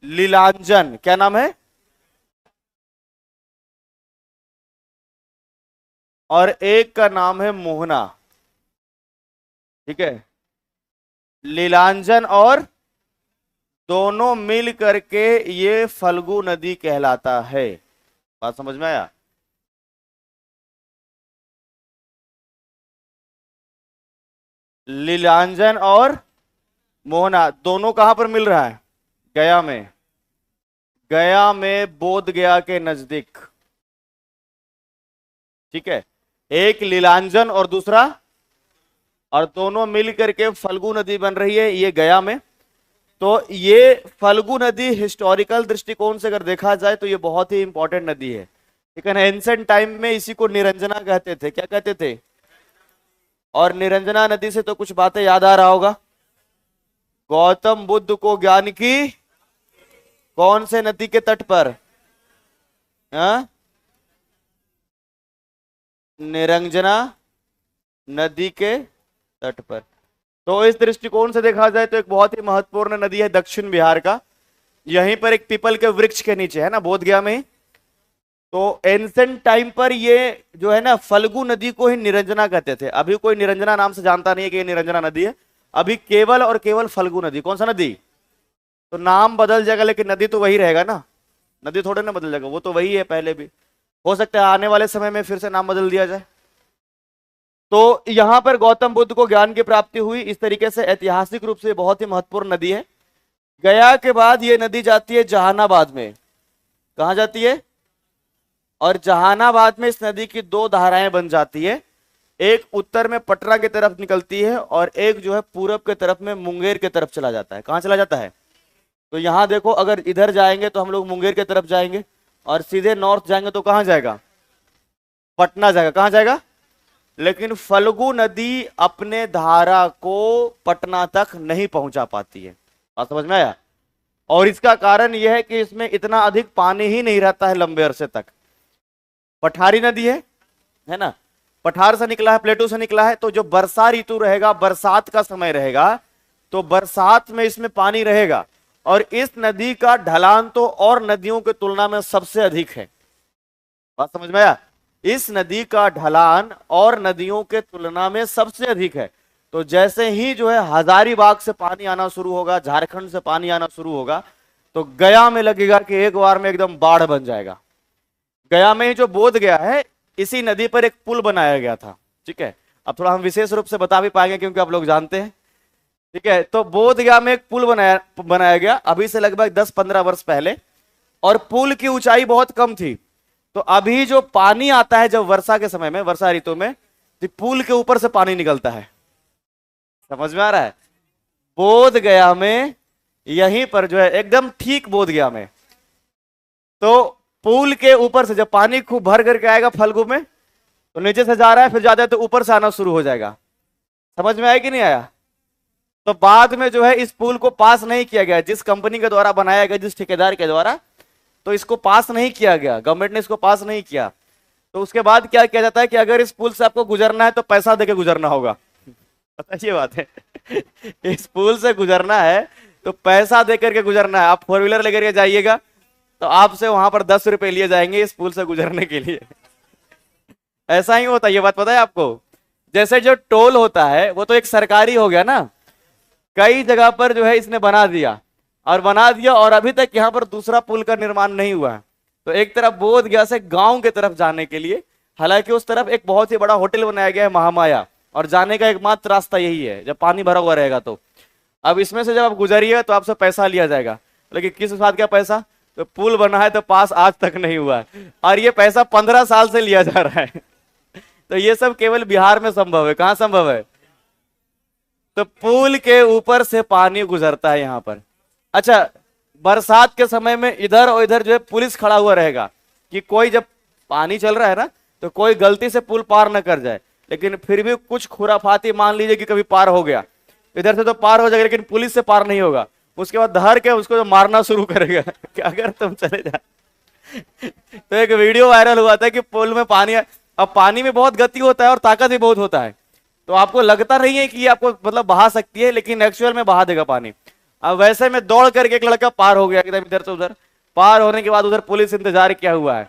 लीलांजन। क्या नाम है? और एक का नाम है मोहना। ठीक है, लीलांजन और दोनों मिल करके ये फल्गु नदी कहलाता है। बात समझ में आया? लीलांजन और मोहना दोनों कहां पर मिल रहा है? गया में। गया में बोध गया के नजदीक। ठीक है, एक लीलांजन और दूसरा, और दोनों मिल करके फल्गु नदी बन रही है ये गया में। तो ये फल्गु नदी हिस्टोरिकल दृष्टिकोण से अगर देखा जाए तो ये बहुत ही इंपॉर्टेंट नदी है। ठीक है ना? एंशिएंट टाइम में इसी को निरंजना कहते थे। क्या कहते थे? और निरंजना नदी से तो कुछ बातें याद आ रहा होगा। गौतम बुद्ध को ज्ञान की कौन से नदी के तट पर? हाँ? निरंजना नदी के तट पर। तो इस दृष्टिकोण से देखा जाए तो एक बहुत ही महत्वपूर्ण नदी है दक्षिण बिहार का। यहीं पर एक पीपल के वृक्ष के नीचे है ना, बोध गया में। तो एंशिएंट टाइम पर ये जो है ना फल्गु नदी को ही निरंजना कहते थे। अभी कोई निरंजना नाम से जानता नहीं है कि ये निरंजना नदी है। अभी केवल और केवल फल्गु नदी। कौन सा नदी? तो नाम बदल जाएगा लेकिन नदी तो वही रहेगा ना। नदी थोड़े ना बदल जाएगा, वो तो वही है पहले भी। हो सकता है आने वाले समय में फिर से नाम बदल दिया जाए। तो यहां पर गौतम बुद्ध को ज्ञान की प्राप्ति हुई। इस तरीके से ऐतिहासिक रूप से बहुत ही महत्वपूर्ण नदी है। गया के बाद ये नदी जाती है जहानाबाद में। कहां जाती है? और जहानाबाद में इस नदी की दो धाराएं बन जाती है। एक उत्तर में पटना की तरफ निकलती है और एक जो है पूरब के तरफ में मुंगेर की तरफ चला जाता है। कहां चला जाता है? तो यहां देखो, अगर इधर जाएंगे तो हम लोग मुंगेर की तरफ जाएंगे, और सीधे नॉर्थ जाएंगे तो कहां जाएगा? पटना जाएगा। कहां जाएगा? लेकिन फल्गु नदी अपने धारा को पटना तक नहीं पहुंचा पाती है। बात समझ में आया? और इसका कारण यह है कि इसमें इतना अधिक पानी ही नहीं रहता है लंबे अरसे तक। पठारी नदी है ना, पठार से निकला है, प्लेटू से निकला है। तो जो वर्षा ऋतु रहेगा, बरसात का समय रहेगा, तो बरसात में इसमें पानी रहेगा। और इस नदी का ढलान तो और नदियों की तुलना में सबसे अधिक है। बात समझ में आया? इस नदी का ढलान और नदियों के तुलना में सबसे अधिक है। तो जैसे ही जो है हजारीबाग से पानी आना शुरू होगा, झारखंड से पानी आना शुरू होगा, तो गया में लगेगा कि एक बार में एकदम बाढ़ बन जाएगा। गया में ही जो बोध गया है, इसी नदी पर एक पुल बनाया गया था। ठीक है, अब थोड़ा हम विशेष रूप से बता भी पाएंगे क्योंकि आप लोग जानते हैं। ठीक है, तो बोध गया में एक पुल बनाया गया अभी से लगभग 10-15 वर्ष पहले। और पुल की ऊंचाई बहुत कम थी। तो अभी जो पानी आता है जब वर्षा के समय में, वर्षा ऋतु में, तो पुल के ऊपर से पानी निकलता है। समझ में आ रहा है? बोध गया में यहीं पर जो है एकदम ठीक बोध गया में, तो पुल के ऊपर से जब पानी खूब भर करके आएगा फल्गु में, तो नीचे से जा रहा है, फिर जाता है तो ऊपर से आना शुरू हो जाएगा। समझ में आया कि नहीं आया? तो बाद में जो है इस पुल को पास नहीं किया गया, जिस कंपनी के द्वारा बनाया गया, जिस ठेकेदार के द्वारा, तो इसको पास नहीं किया गया, गवर्नमेंट ने इसको पास नहीं किया। तो उसके बाद क्या किया जाता है कि अगर इस पुल से आपको गुजरना है तो पैसा देके गुजरना होगा। पता ये बात है? इस पुल से गुजरना है तो पैसा देकर के गुजरना है। आप 4 व्हीलर लेकर के जाइएगा तो आपसे वहां पर 10 रुपए लिए जाएंगे इस पुल से गुजरने के लिए। ऐसा ही होता है, ये बात पता है आपको? जैसे जो टोल होता है वो तो एक सरकारी हो गया ना, कई जगह पर जो है इसने बना दिया। और बना दिया, और अभी तक यहाँ पर दूसरा पुल का निर्माण नहीं हुआ है। तो एक तरफ बोध गया से गांव की तरफ जाने के लिए, हालांकि उस तरफ एक बहुत ही बड़ा होटल बनाया गया है महामाया, और जाने का एकमात्र रास्ता यही है जब पानी भरा हुआ रहेगा तो। अब इसमें से जब आप गुजरिए तो आपसे पैसा लिया जाएगा, लेकिन किस बात का पैसा? तो पुल बना है तो पास आज तक नहीं हुआ है, और ये पैसा 15 साल से लिया जा रहा है। तो ये सब केवल बिहार में संभव है। कहां संभव है? तो पुल के ऊपर से पानी गुजरता है यहां पर। अच्छा, बरसात के समय में इधर और इधर जो है पुलिस खड़ा हुआ रहेगा कि कोई जब पानी चल रहा है ना तो कोई गलती से पुल पार न कर जाए। लेकिन फिर भी कुछ खुराफाती मान लीजिए कि कभी पार हो गया, इधर से तो पार हो जाएगा लेकिन पुलिस से पार नहीं होगा, उसके बाद धर के उसको जो मारना शुरू करेगा कि अगर तुम चले जा। तो एक वीडियो वायरल हुआ था कि पुल में पानी, अब पानी में बहुत गति होता है और ताकत भी बहुत होता है, तो आपको लगता नहीं है कि ये आपको मतलब बहा सकती है, लेकिन एक्चुअल में बहा देगा पानी। अब वैसे में दौड़ करके एक लड़का पार हो गया एकदम इधर से उधर। पार होने के बाद उधर पुलिस इंतजार किया हुआ है,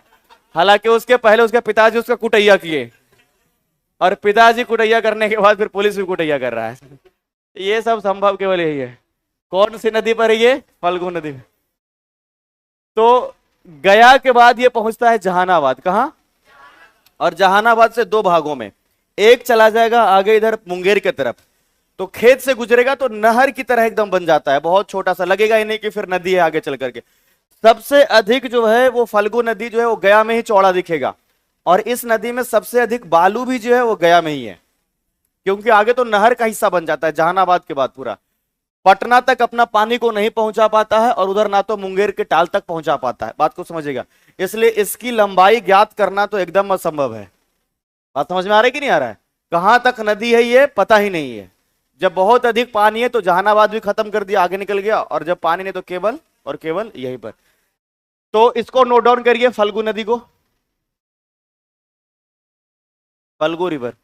हालांकि उसके पहले उसके पिताजी उसका कुटैया किए, और पिताजी कुटैया करने के बाद फिर पुलिस भी कुटैया कर रहा है। ये सब संभव केवल यही है। कौन सी नदी पर है ये? फल्गु नदी। तो गया के बाद ये पहुंचता है जहानाबाद। कहां? और जहानाबाद से दो भागों में, एक चला जाएगा आगे इधर मुंगेर की तरफ, तो खेत से गुजरेगा तो नहर की तरह एकदम बन जाता है, बहुत छोटा सा, लगेगा ही नहीं कि फिर नदी है आगे चल करके। सबसे अधिक जो है वो फल्गु नदी जो है वो गया में ही चौड़ा दिखेगा, और इस नदी में सबसे अधिक बालू भी जो है वो गया में ही है, क्योंकि आगे तो नहर का हिस्सा बन जाता है जहानाबाद के बाद। पूरा पटना तक अपना पानी को नहीं पहुंचा पाता है, और उधर ना तो मुंगेर के टाल तक पहुंचा पाता है। बात को समझिएगा, इसलिए इसकी लंबाई ज्ञात करना तो एकदम असंभव है। बात समझ में आ रहा है कि नहीं आ रहा है? कहां तक नदी है ये पता ही नहीं है। जब बहुत अधिक पानी है तो जहानाबाद भी खत्म कर दिया, आगे निकल गया, और जब पानी नहीं तो केवल और केवल यहीं पर। तो इसको नोट डाउन करिए, फल्गु नदी को, फल्गु रिवर।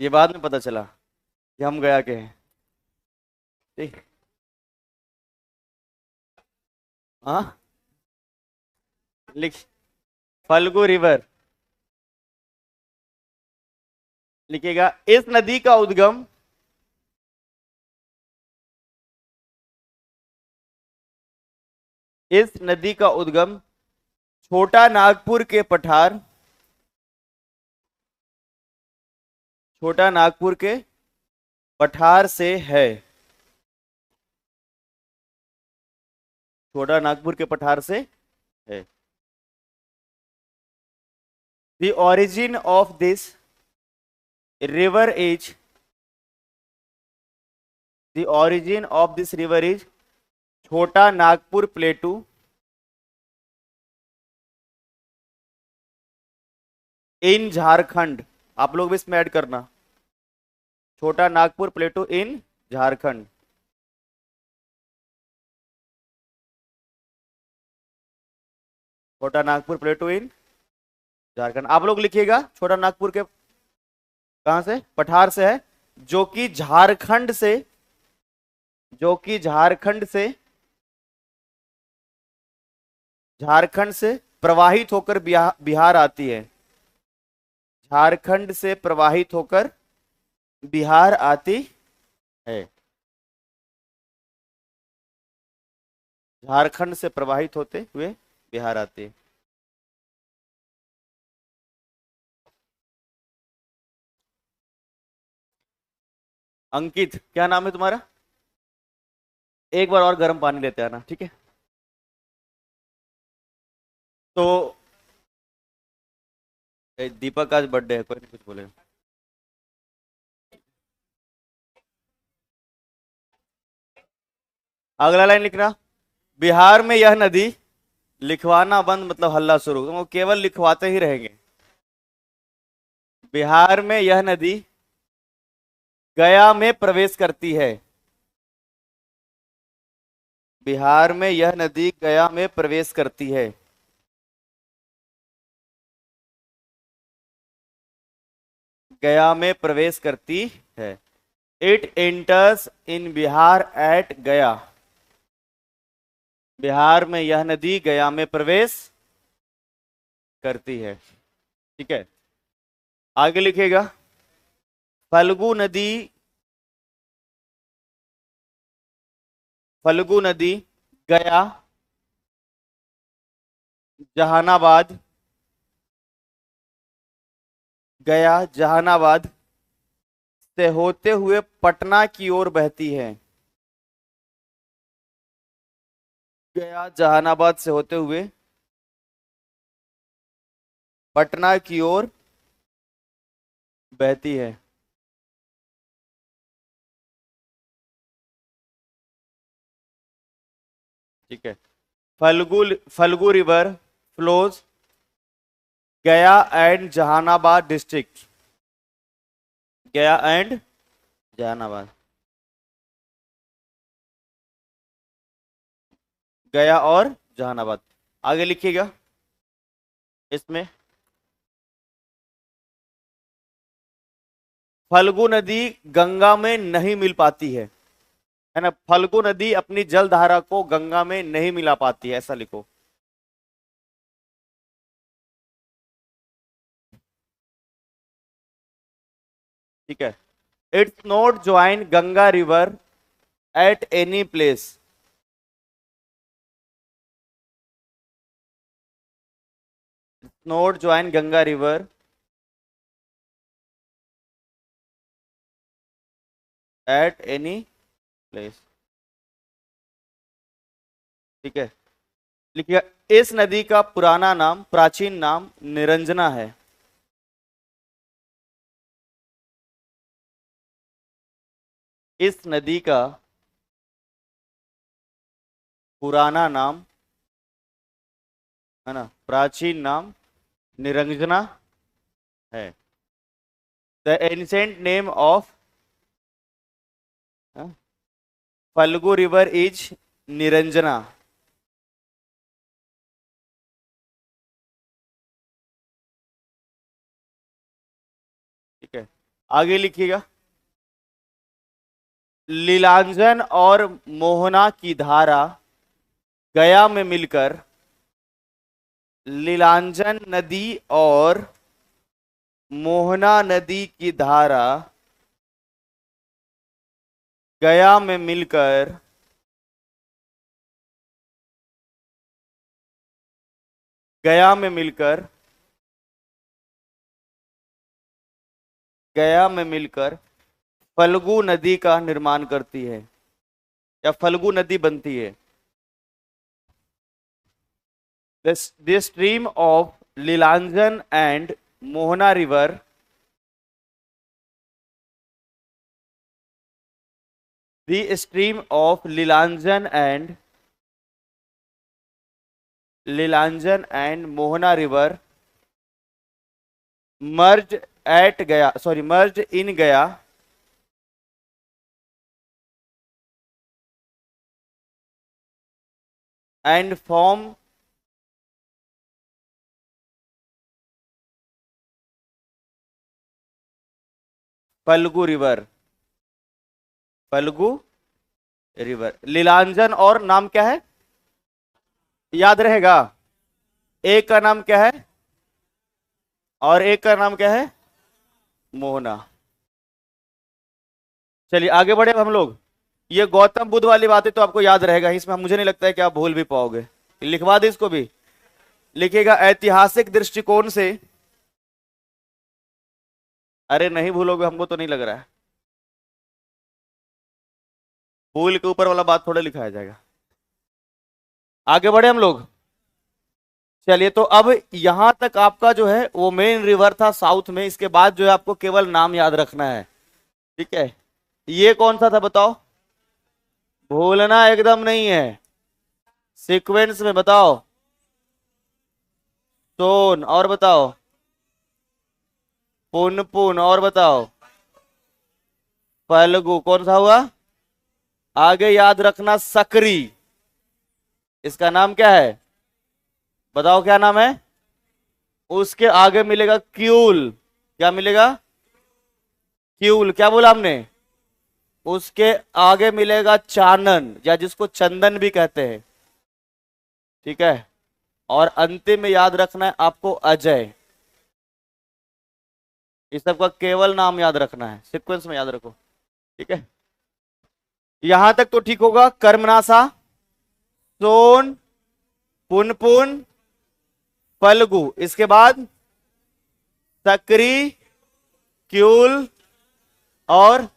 ये बाद में पता चला कि हम गया के हैं। ठीक। हाँ, लिख, फल्गु रिवर लिखिएगा। इस नदी का उद्गम इस नदी का उद्गम छोटा नागपुर के पठार, छोटा नागपुर के पठार से है। छोटा नागपुर के पठार से है। The origin of this river is the origin of this river is छोटा नागपुर प्लेटू इन झारखंड। आप लोग भी इसमें ऐड करना, छोटा नागपुर प्लेटू इन झारखंड। छोटा नागपुर प्लेटू इन झारखंड। आप लोग लिखिएगा छोटा नागपुर के कहां से? पठार से है, जो कि झारखंड से, जो कि झारखंड से, झारखंड से प्रवाहित होकर बिहार आती है। झारखंड से प्रवाहित होकर बिहार आती है। झारखंड से प्रवाहित होते हुए बिहार आती है। अंकित, क्या नाम है तुम्हारा? एक बार और गर्म पानी लेते आना, ठीक है? तो दीपक का आज बर्थडे है, कोई नहीं कुछ बोलेगा। अगला लाइन लिखना, बिहार में यह नदी, लिखवाना बंद मतलब हल्ला शुरू, तो वो केवल लिखवाते ही रहेंगे। बिहार में यह नदी गया में प्रवेश करती है। बिहार में यह नदी गया में प्रवेश करती है। गया में प्रवेश करती है। It enters in Bihar at Gaya. Bihar में यह नदी गया में प्रवेश करती है। ठीक है, आगे लिखेगा, फल्गु नदी गया, जहानाबाद, से होते हुए पटना की ओर बहती है। गया जहानाबाद से होते हुए पटना की ओर बहती है। ठीक है। फल्गु रिवर फ्लोज गया एंड जहानाबाद डिस्ट्रिक्ट। गया एंड जहानाबाद, गया और जहानाबाद। आगे लिखिएगा इसमें, फल्गु नदी गंगा में नहीं मिल पाती है ना। फल्गु नदी अपनी जल धारा को गंगा में नहीं मिला पाती है, ऐसा लिखो। ठीक है। It's not join Ganga river at any place. Not join Ganga river at any place. ठीक है। लिखिए, इस नदी का पुराना नाम, प्राचीन नाम निरंजना है। इस नदी का पुराना नाम, है ना, प्राचीन नाम निरंजना है। The ancient name of Phalgu river is Niranjana. ठीक है। आगे लिखिएगा, लीलांजन और मोहना की धारा गया में मिलकर, लीलांजन नदी और मोहना नदी की धारा गया में मिलकर गया में मिलकर गया में मिलकर फल्गु नदी का निर्माण करती है, या फल्गु नदी बनती है। The stream of Lilanjan and Mohana river the stream of Lilanjan and Mohana river merged in Gaya and form Phalgu river. Lilajan और नाम क्या है, याद रहेगा। एक का नाम क्या है और एक का नाम क्या है, मोहना। चलिए आगे बढ़े हम लोग। ये गौतम बुद्ध वाली बातें तो आपको याद रहेगा, इसमें मुझे नहीं लगता है कि आप भूल भी पाओगे। लिखवा दे इसको भी। लिखेगा, ऐतिहासिक दृष्टिकोण से, अरे नहीं भूलोगे, हमको तो नहीं लग रहा है। भूल के ऊपर वाला बात थोड़ा लिखाया जाएगा। आगे बढ़े हम लोग। चलिए, तो अब यहां तक आपका जो है वो मेन रिवर था साउथ में। इसके बाद जो है आपको केवल नाम याद रखना है। ठीक है। ये कौन सा था बताओ, भूलना एकदम नहीं है, सीक्वेंस में बताओ। सोन, और बताओ पुनपुन, और बताओ फल्गु। कौन सा हुआ, आगे याद रखना सकरी। इसका नाम क्या है, बताओ क्या नाम है। उसके आगे मिलेगा क्यूल। क्या मिलेगा, क्यूल। क्या बोला हमने, उसके आगे मिलेगा चानन, या जिसको चंदन भी कहते हैं। ठीक है। और अंतिम में याद रखना है आपको अजय। इस सबका केवल नाम याद रखना है, सीक्वेंस में याद रखो, ठीक है। यहां तक तो ठीक होगा। कर्मनासा, सोन, पुनपुन, फल्गु, इसके बाद सकरी, क्यूल और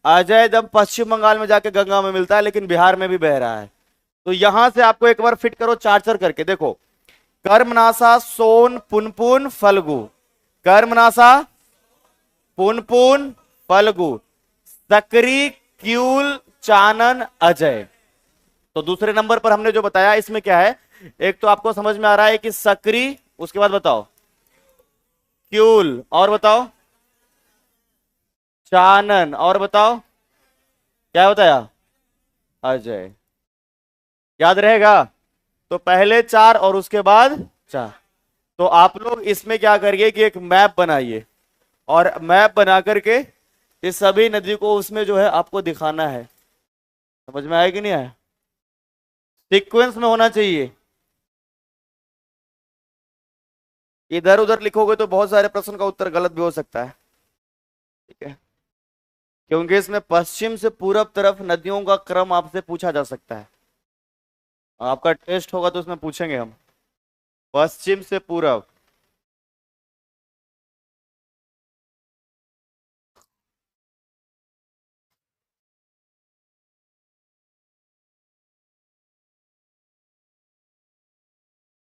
अजय दम पश्चिम बंगाल में जाके गंगा में मिलता है, लेकिन बिहार में भी बह रहा है। तो यहां से आपको एक बार फिट करो चार चार करके, देखो। कर्मनासा, सोन, पुनपुन, फल्गु। कर्मनासा, पुनपुन, फल्गु, सकरी, क्यूल, चानन, अजय। तो दूसरे नंबर पर हमने जो बताया इसमें क्या है, एक तो आपको समझ में आ रहा है कि सकरी, उसके बाद बताओ क्यूल, और बताओ चानन, और बताओ क्या बताया, अजय। याद रहेगा? तो पहले चार और उसके बाद चार। तो आप लोग इसमें क्या करिए कि एक मैप बनाइए, और मैप बना करके इस सभी नदी को उसमें जो है आपको दिखाना है। समझ में आया कि नहीं आया? सीक्वेंस में होना चाहिए। इधर उधर लिखोगे तो बहुत सारे प्रश्न का उत्तर गलत भी हो सकता है, ठीक है, क्योंकि इसमें पश्चिम से पूरब तरफ नदियों का क्रम आपसे पूछा जा सकता है। आपका टेस्ट होगा तो उसमें पूछेंगे हम, पश्चिम से पूरब।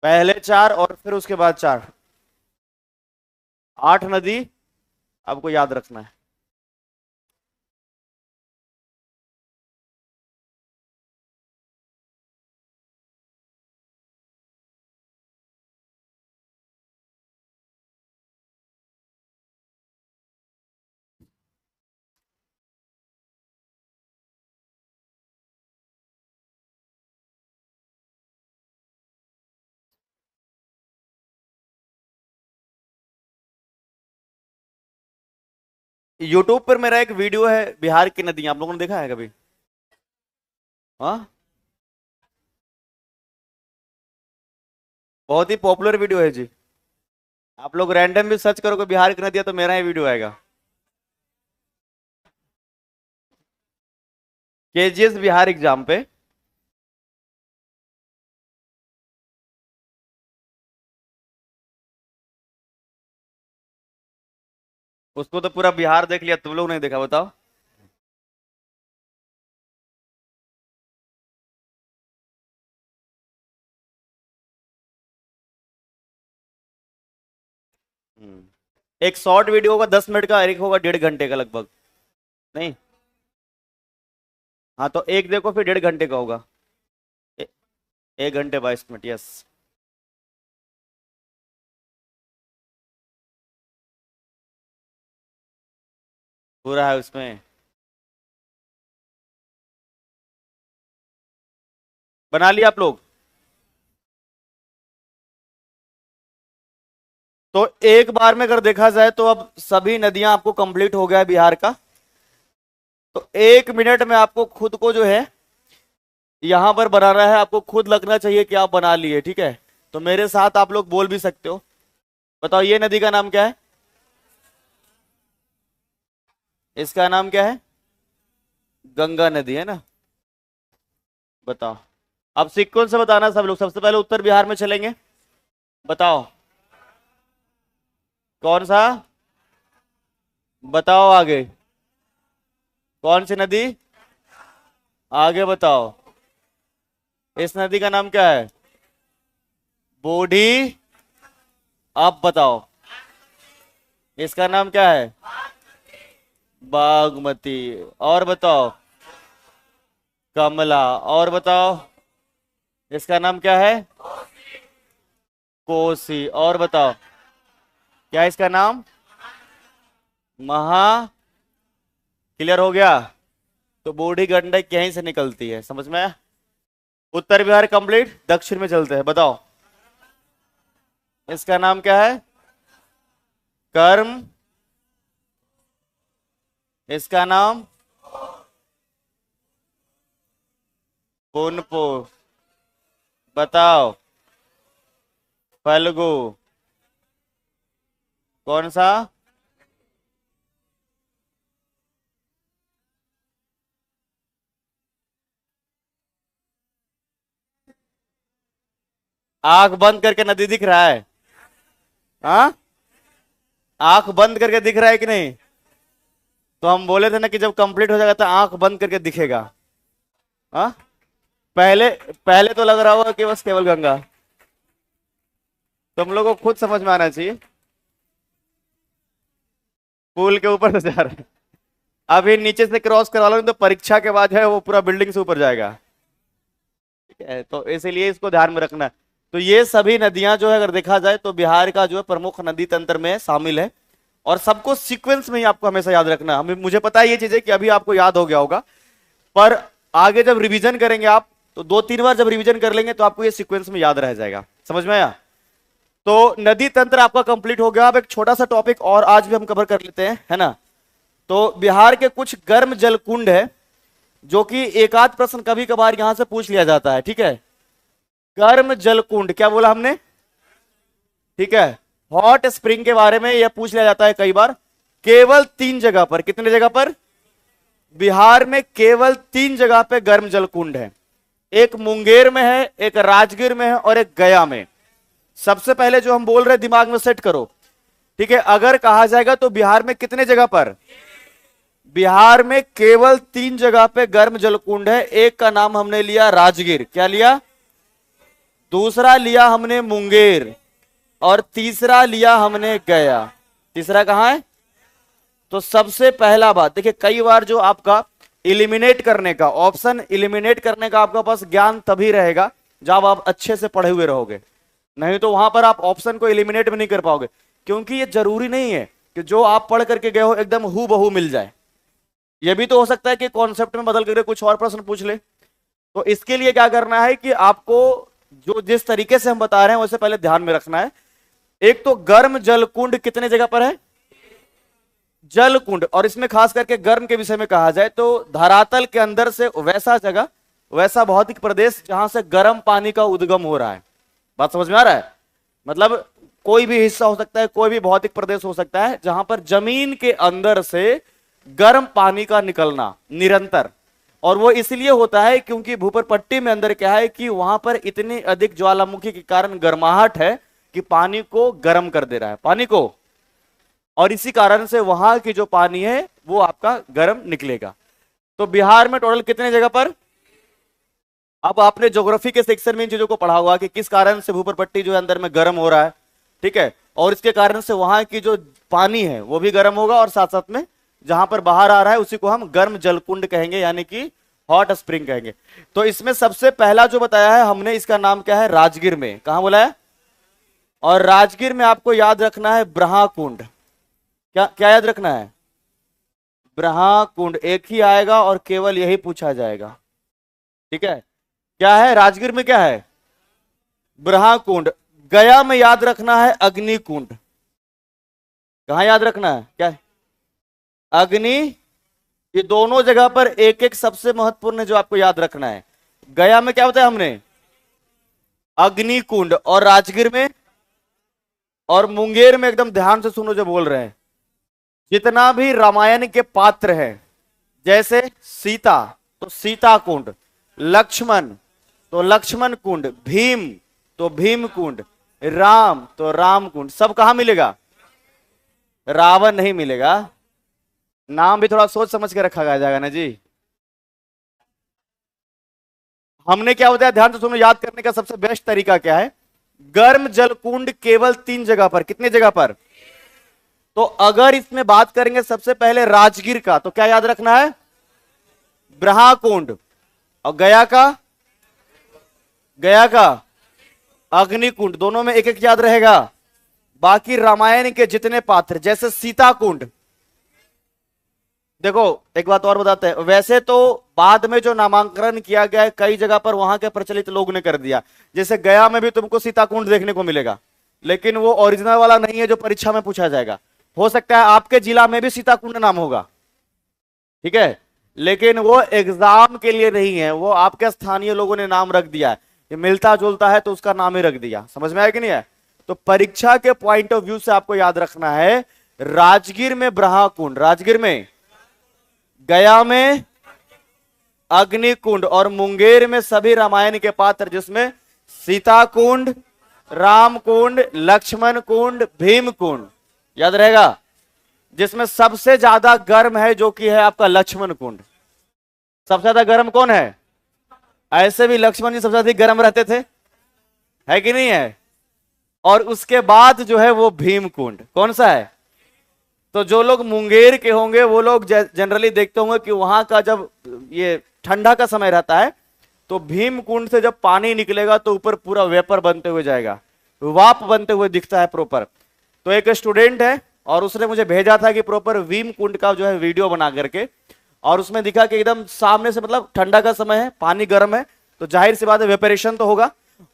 पहले चार और फिर उसके बाद चार, 8 नदी आपको याद रखना है। यूट्यूब पर मेरा एक वीडियो है, बिहार की नदियां, आप लोगों ने देखा है कभी? हाँ, बहुत ही पॉपुलर वीडियो है जी। आप लोग रैंडम भी सर्च करोगे बिहार की नदियां तो मेरा ही वीडियो आएगा। केजीएस बिहार एग्जाम पे उसको तो पूरा बिहार देख लिया, तुम लोग नहीं देखा, बताओ। एक शॉर्ट वीडियो होगा 10 मिनट का, एक होगा 1.5 घंटे का लगभग। नहीं, हाँ तो एक देखो फिर 1.5 घंटे का होगा। 1 घंटे 22 मिनट, यस। पूरा है उसमें, बना लिया आप लोग? तो एक बार में अगर देखा जाए तो अब सभी नदियां आपको कंप्लीट हो गया है बिहार का। तो 1 मिनट में आपको खुद को जो है यहां पर बनाना है, आपको खुद लगना चाहिए कि आप बना लिए, ठीक है। तो मेरे साथ आप लोग बोल भी सकते हो। बताओ ये नदी का नाम क्या है? इसका नाम क्या है? गंगा नदी है ना। बताओ, अब सीक्वेंस से बताना सब लोग। सबसे पहले उत्तर बिहार में चलेंगे, बताओ कौन सा, बताओ आगे कौन सी नदी, आगे बताओ। इस नदी का नाम क्या है? बूढ़ी। अब बताओ इसका नाम क्या है? बागमती। और बताओ कमला। और बताओ इसका नाम क्या है? कोसी। और बताओ क्या है इसका नाम? महा। क्लियर हो गया? तो बूढ़ी गंडक यहीं से निकलती है, समझ में आया? उत्तर बिहार कंप्लीट, दक्षिण में चलते हैं, बताओ इसका नाम क्या है? कर्म। इसका नाम पुनपुन। बताओ फल्गु। कौन सा? आंख बंद करके नदी दिख रहा है? हाँ, आंख बंद करके दिख रहा है कि नहीं? तो हम बोले थे ना कि जब कंप्लीट हो जाएगा तो आंख बंद करके दिखेगा। हाँ, पहले पहले तो लग रहा होगा कि बस केवल गंगा। तुम लोगों को खुद समझ में आना चाहिए। पुल के ऊपर से जा रहे हैं, अभी नीचे से क्रॉस करवा लो तो परीक्षा के बाद है वो पूरा बिल्डिंग से ऊपर जाएगा। ठीक है, तो इसीलिए इसको ध्यान में रखना है। तो ये सभी नदियां जो है अगर देखा जाए तो बिहार का जो है प्रमुख नदी तंत्र में शामिल है। और सबको सीक्वेंस में ही आपको हमेशा याद रखना है। हमें मुझे पता है ये चीजें कि अभी आपको याद हो गया होगा, पर आगे जब रिवीजन करेंगे आप तो 2-3 बार जब रिवीजन कर लेंगे तो आपको ये सीक्वेंस में याद रह जाएगा। समझ में आया? तो नदी तंत्र आपका कंप्लीट हो गया। अब एक छोटा सा टॉपिक और आज भी हम कवर कर लेते हैं, है ना। तो बिहार के कुछ गर्म जल कुंड है जो कि एक आध प्रश्न कभी कभार यहां से पूछ लिया जाता है। ठीक है, गर्म जल कुंड क्या बोला हमने? ठीक है, हॉट स्प्रिंग के बारे में यह पूछ लिया जाता है कई बार। केवल 3 जगह पर, कितने जगह पर? बिहार में केवल 3 जगह पे गर्म जल कुंड है। एक मुंगेर में है, एक राजगीर में है और एक गया में। सबसे पहले जो हम बोल रहे हैं दिमाग में सेट करो। ठीक है, अगर कहा जाएगा तो बिहार में कितने जगह पर? बिहार में केवल 3 जगह पे गर्म जल कुंड है। एक का नाम हमने लिया राजगीर, क्या लिया? दूसरा लिया हमने मुंगेर और तीसरा लिया हमने गया। तीसरा कहां है? तो सबसे पहला बात देखिए, कई बार जो आपका इलिमिनेट करने का ऑप्शन, इलिमिनेट करने का आपका पास ज्ञान तभी रहेगा जब आप अच्छे से पढ़े हुए रहोगे, नहीं तो वहां पर आप ऑप्शन को इलिमिनेट भी नहीं कर पाओगे। क्योंकि ये जरूरी नहीं है कि जो आप पढ़ करके गए हो एकदम हू बहू मिल जाए। ये भी तो हो सकता है कि कॉन्सेप्ट में बदल करके कुछ और प्रश्न पूछ ले। तो इसके लिए क्या करना है कि आपको जो जिस तरीके से हम बता रहे हैं वैसे पहले ध्यान में रखना है। एक तो गर्म जल कुंड कितने जगह पर है? जल कुंड, और इसमें खास करके गर्म के विषय में कहा जाए तो धरातल के अंदर से वैसा जगह, वैसा भौतिक प्रदेश जहां से गर्म पानी का उद्गम हो रहा है। बात समझ में आ रहा है? मतलब कोई भी हिस्सा हो सकता है, कोई भी भौतिक प्रदेश हो सकता है जहां पर जमीन के अंदर से गर्म पानी का निकलना निरंतर। और वो इसलिए होता है क्योंकि भूपरपट्टी में अंदर क्या है कि वहां पर इतनी अधिक ज्वालामुखी के कारण गर्माहट है कि पानी को गर्म कर दे रहा है, पानी को। और इसी कारण से वहां की जो पानी है वो आपका गर्म निकलेगा। तो बिहार में टोटल कितने जगह पर? अब आपने ज्योग्राफी के सेक्शन में इन चीजों को पढ़ा होगा कि किस कारण से भूपरपट्टी जो है अंदर में गर्म हो रहा है। ठीक है, और इसके कारण से वहां की जो पानी है वो भी गर्म होगा, और साथ साथ में जहां पर बाहर आ रहा है उसी को हम गर्म जलकुंड कहेंगे, यानी कि हॉट स्प्रिंग कहेंगे। तो इसमें सबसे पहला जो बताया है हमने, इसका नाम क्या है? राजगीर में। कहां बोला है? और राजगीर में आपको याद रखना है ब्रह्माकुंड। क्या क्या याद रखना है? ब्रह्माकुंड एक ही आएगा और केवल यही पूछा जाएगा। ठीक है, क्या है राजगीर में? क्या है? ब्रह्माकुंड। गया में याद रखना है अग्निकुंड। कहां याद रखना है? क्या है? अग्नि। ये दोनों जगह पर एक एक सबसे महत्वपूर्ण है जो आपको याद रखना है। गया में क्या बताया हमने? अग्निकुंड। और राजगीर में और मुंगेर में, एकदम ध्यान से सुनो जो बोल रहे हैं, जितना भी रामायण के पात्र हैं, जैसे सीता तो सीता कुंड, लक्ष्मण तो लक्ष्मण कुंड, भीम तो भीम कुंड, राम तो राम कुंड, सब कहां मिलेगा? रावण नहीं मिलेगा। नाम भी थोड़ा सोच समझ के रखा जाएगा ना जी। हमने क्या बताया? ध्यान से सुनो, याद करने का सबसे बेस्ट तरीका क्या है? गर्म जलकुंड केवल 3 जगह पर। कितने जगह पर? तो अगर इसमें बात करेंगे सबसे पहले राजगीर का, तो क्या याद रखना है? ब्रह्माकुंड। और गया का? गया का अग्निकुंड। दोनों में एक एक याद रहेगा। बाकी रामायण के जितने पात्र, जैसे सीता कुंड, देखो एक बात और बताते हैं, वैसे तो बाद में जो नामांकन किया गया है कई जगह पर वहां के प्रचलित लोग ने कर दिया। जैसे गया में भी तुमको सीता कुंड देखने को मिलेगा, लेकिन वो ओरिजिनल वाला नहीं है जो परीक्षा में पूछा जाएगा। हो सकता है आपके जिला में भी सीता कुंड नाम होगा, ठीक है, लेकिन वो एग्जाम के लिए नहीं है, वो आपके स्थानीय लोगों ने नाम रख दिया है। ये मिलता जुलता है तो उसका नाम ही रख दिया। समझ में आया कि नहीं है? तो परीक्षा के पॉइंट ऑफ व्यू से आपको याद रखना है, राजगीर में ब्रह्माकुंड, राजगीर में, गया में अग्निकुंड, और मुंगेर में सभी रामायण के पात्र जिसमें सीता कुंड, राम कुंड, लक्ष्मण कुंड, भीम कुंड, याद रहेगा। जिसमें सबसे ज्यादा गर्म है जो कि है आपका लक्ष्मण कुंड। सबसे ज्यादा गर्म कौन है? ऐसे भी लक्ष्मण जी सबसे अधिक गर्म रहते थे, है कि नहीं है? और उसके बाद जो है वो भीम कुंड, कौन सा है? तो जो लोग मुंगेर के होंगे वो लोग जनरली देखते होंगे कि वहां का जब ये ठंडा का समय रहता है तो भीम कुंड से जब पानी निकलेगा तो ऊपर पूरा वेपर बनते हुए जाएगा, वाप बनते हुए दिखता है प्रॉपर। तो एक स्टूडेंट है और उसने मुझे भेजा था कि प्रॉपर भीम कुंड का जो है वीडियो बना करके, और उसमें दिखा कि एकदम सामने से, मतलब ठंडा का समय है, पानी गर्म है, तो जाहिर सी बात है वेपरेशन तो होगा,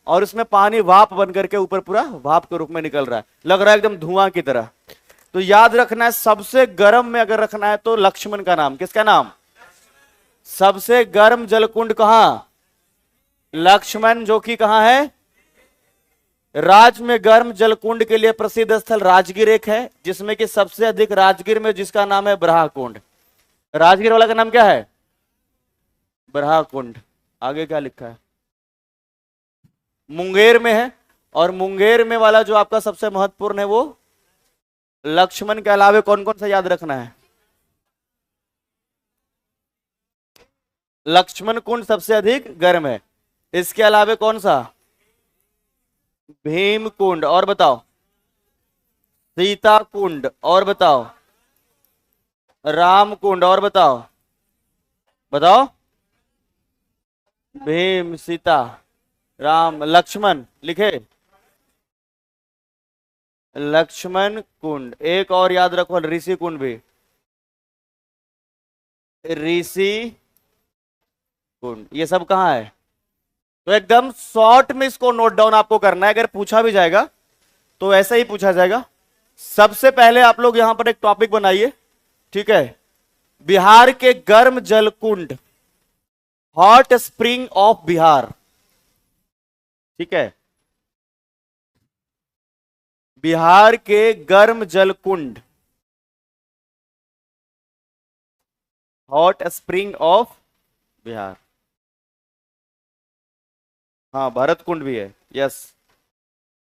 और उसमें पानी वाप बन करके ऊपर पूरा भाप के रूप में निकल रहा है, लग रहा है एकदम धुआं की तरह। तो याद रखना है, सबसे गर्म में अगर रखना है तो लक्ष्मण का नाम, किसका नाम? सबसे गर्म जलकुंड कहां? लक्ष्मण, जो कि कहां है? राज में गर्म जलकुंड के लिए प्रसिद्ध स्थल राजगीर एक है, जिसमें कि सबसे अधिक राजगीर में जिसका नाम है बराह कुंड। राजगीर वाला का नाम क्या है? बराह कुंड। आगे क्या लिखा है? मुंगेर में है, और मुंगेर में वाला जो आपका सबसे महत्वपूर्ण है वो लक्ष्मण के अलावे कौन कौन सा याद रखना है? लक्ष्मण कुंड सबसे अधिक गर्म है। इसके अलावे कौन सा? भीम कुंड। और बताओ? सीता कुंड। और बताओ? राम कुंड। और बताओ? बताओ? भीम, सीता, राम, लक्ष्मण लिखे। लक्ष्मण कुंड। एक और याद रखो, ऋषि कुंड भी, ऋषि कुंड। ये सब कहाँ है? तो एकदम शॉर्ट में इसको नोट डाउन आपको करना है, अगर पूछा भी जाएगा तो ऐसा ही पूछा जाएगा। सबसे पहले आप लोग यहां पर एक टॉपिक बनाइए, ठीक है? बिहार के गर्म जल कुंड, हॉट स्प्रिंग ऑफ बिहार, ठीक है? बिहार के गर्म जल कुंड, हॉट स्प्रिंग ऑफ बिहार। हाँ, भरत कुंड भी है, यस।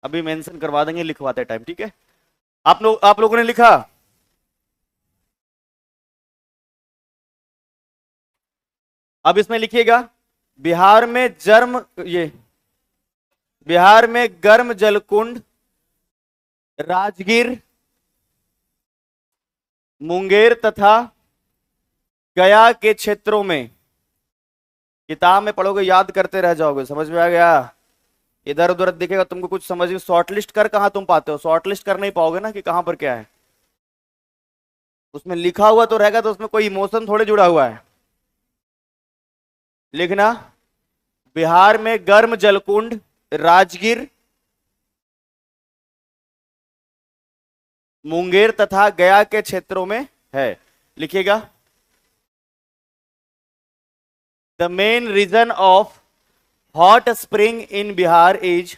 अभी मेंशन करवा देंगे लिखवाते टाइम, ठीक है? आप लोगों ने लिखा? अब इसमें लिखिएगा, बिहार में जर्म ये बिहार में गर्म जलकुंड राजगीर, मुंगेर तथा गया के क्षेत्रों में। किताब में पढ़ोगे, याद करते रह जाओगे, समझ में आ गया? इधर उधर दिखेगा तुमको कुछ समझ, शॉर्टलिस्ट कर कहां तुम पाते हो? शॉर्टलिस्ट कर नहीं पाओगे ना कि कहां पर क्या है। उसमें लिखा हुआ तो रहेगा, तो उसमें कोई इमोशन थोड़े जुड़ा हुआ है। लिखना, बिहार में गर्म जलकुंड राजगीर, मुंगेर तथा गया के क्षेत्रों में है। लिखिएगा, the main region of hot spring in Bihar is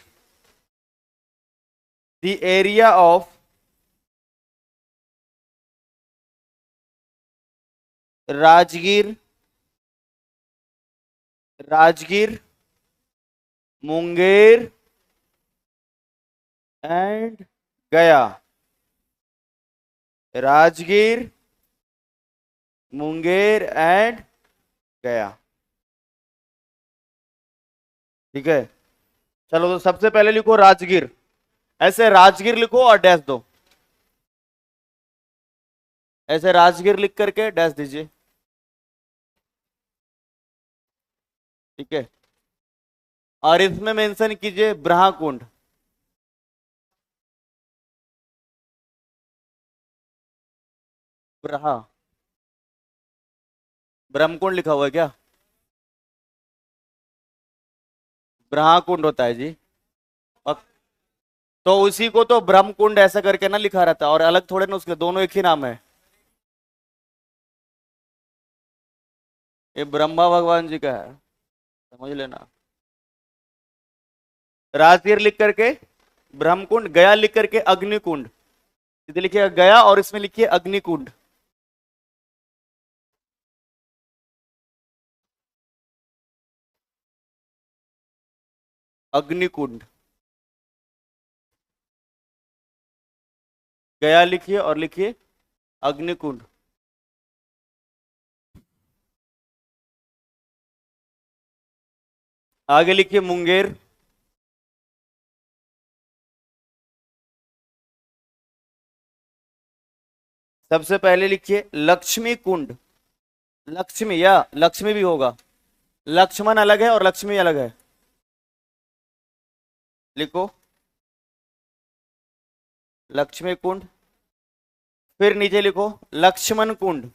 the area of Rajgir, Munger and Gaya. Rajgir, Munger and गया, ठीक है? चलो, तो सबसे पहले लिखो राजगीर, ऐसे राजगीर लिखो और डैश दो, ऐसे राजगीर लिख करके डैश दीजिए, ठीक है? और इसमें मेंशन कीजिए ब्रह्मकुंड। ब्रह्मा, ब्रह्मकुंड लिखा हुआ है क्या? ब्रह्मकुंड होता है जी। और तो उसी को तो ब्रह्मकुंड ऐसा करके ना लिखा रहता है, और अलग थोड़े ना, उसके दोनों एक ही नाम है। ये ब्रह्मा भगवान जी का है, समझ लेना। राजगीर लिख करके ब्रह्मकुंड, गया लिख करके अग्निकुंड, सीधे लिखिएगा गया और इसमें लिखिए अग्निकुंड। अग्निकुंड, गया लिखिए और लिखिए अग्निकुंड। आगे लिखिए मुंगेर। सबसे पहले लिखिए लक्ष्मी कुंड। लक्ष्मी या लक्ष्मी भी होगा, लक्ष्मण अलग है और लक्ष्मी अलग है। लिखो लक्ष्मी कुंड। फिर नीचे लिखो लक्ष्मण कुंड।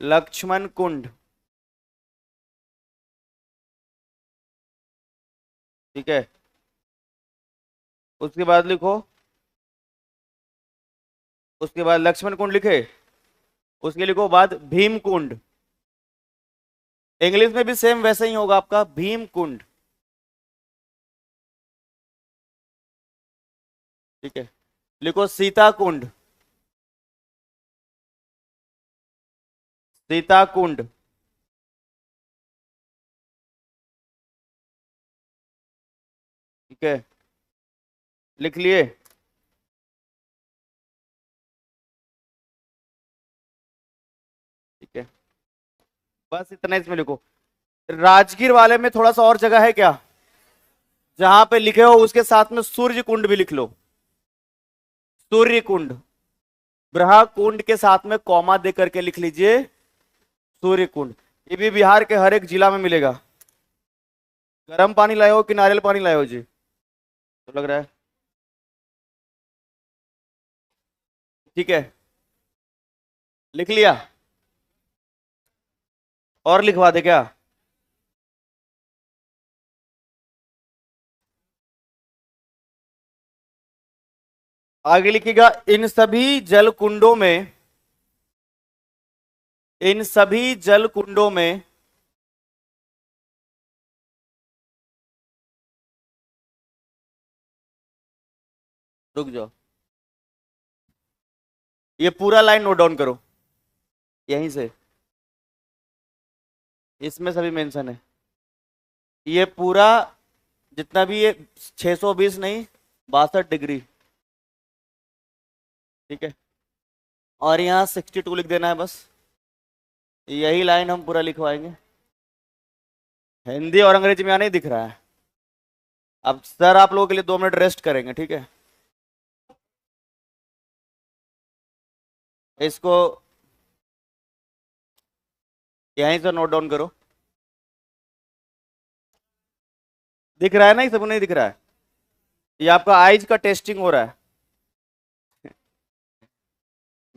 लक्ष्मण कुंड। ठीक है। उसके बाद लिखो, उसके बाद लक्ष्मण कुंड लिखे, उसके लिखो बाद भीम कुंड। इंग्लिश में भी सेम वैसे ही होगा आपका, भीम कुंड। ठीक है। लिखो सीता कुंड। सीता कुंड। ठीक है, लिख लिए। ठीक है, बस इतना इसमें लिखो। राजगीर वाले में थोड़ा सा और जगह है क्या, जहां पे लिखे हो उसके साथ में सूर्य कुंड भी लिख लो। सूर्य कुंड। ब्रह्मा कुंड के साथ में कॉमा दे करके लिख लीजिए सूर्य कुंड। ये भी बिहार के हर एक जिला में मिलेगा। गर्म पानी लाए हो कि नारियल पानी लाए हो जी, तो लग रहा है। ठीक है, लिख लिया। और लिखवा दे क्या। आगे लिखिएगा इन सभी जल कुंडों में, इन सभी जल कुंडों में रुक जाओ, ये पूरा लाइन नोट डाउन करो यहीं से, इसमें सभी मेंशन है। ये पूरा जितना भी ये 620 नहीं, 62 डिग्री। ठीक है, और यहाँ 62 लिख देना है बस। यही लाइन हम पूरा लिखवाएंगे। हिंदी और अंग्रेजी में यहाँ नहीं दिख रहा है। अब सर आप लोगों के लिए 2 मिनट रेस्ट करेंगे, ठीक है। इसको यहीं से नोट डाउन करो। दिख रहा है ना, ये सब नहीं दिख रहा है। ये आपका आइज का टेस्टिंग हो रहा है।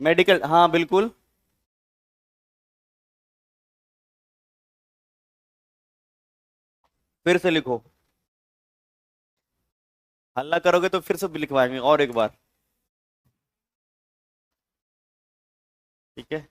मेडिकल, हाँ बिल्कुल। फिर से लिखो, हल्ला करोगे तो फिर से लिखवाएंगे और एक बार। ठीक है,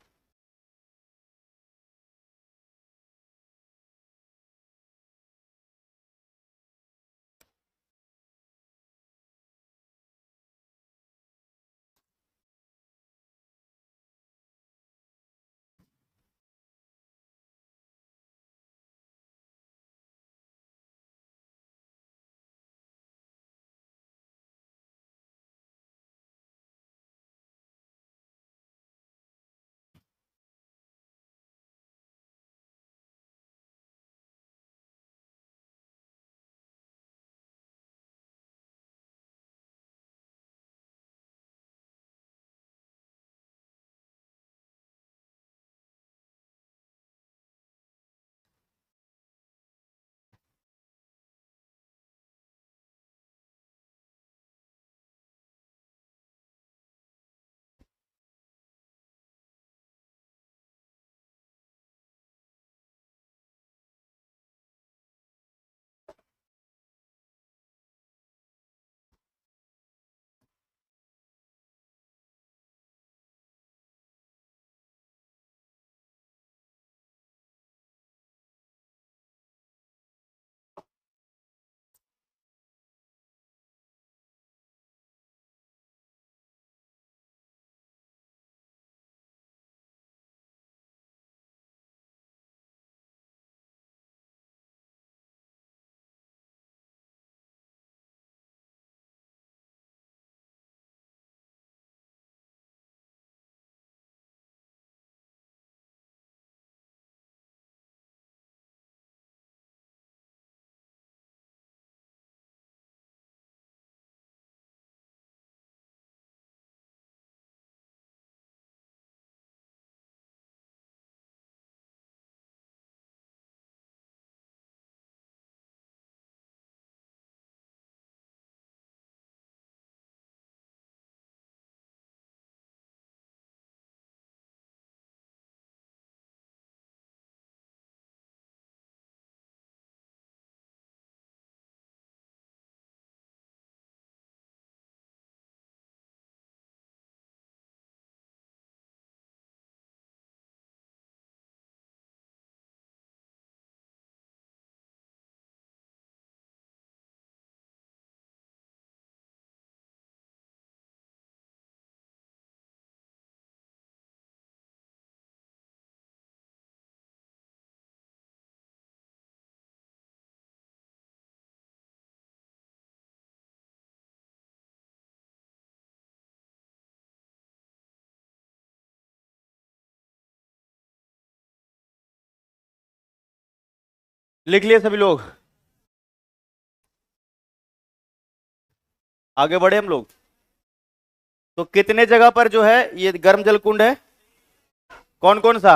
लिख लिए सभी लोग? आगे बढ़े हम लोग। तो कितने जगह पर जो है ये गर्म जल कुंड है? कौन कौन सा?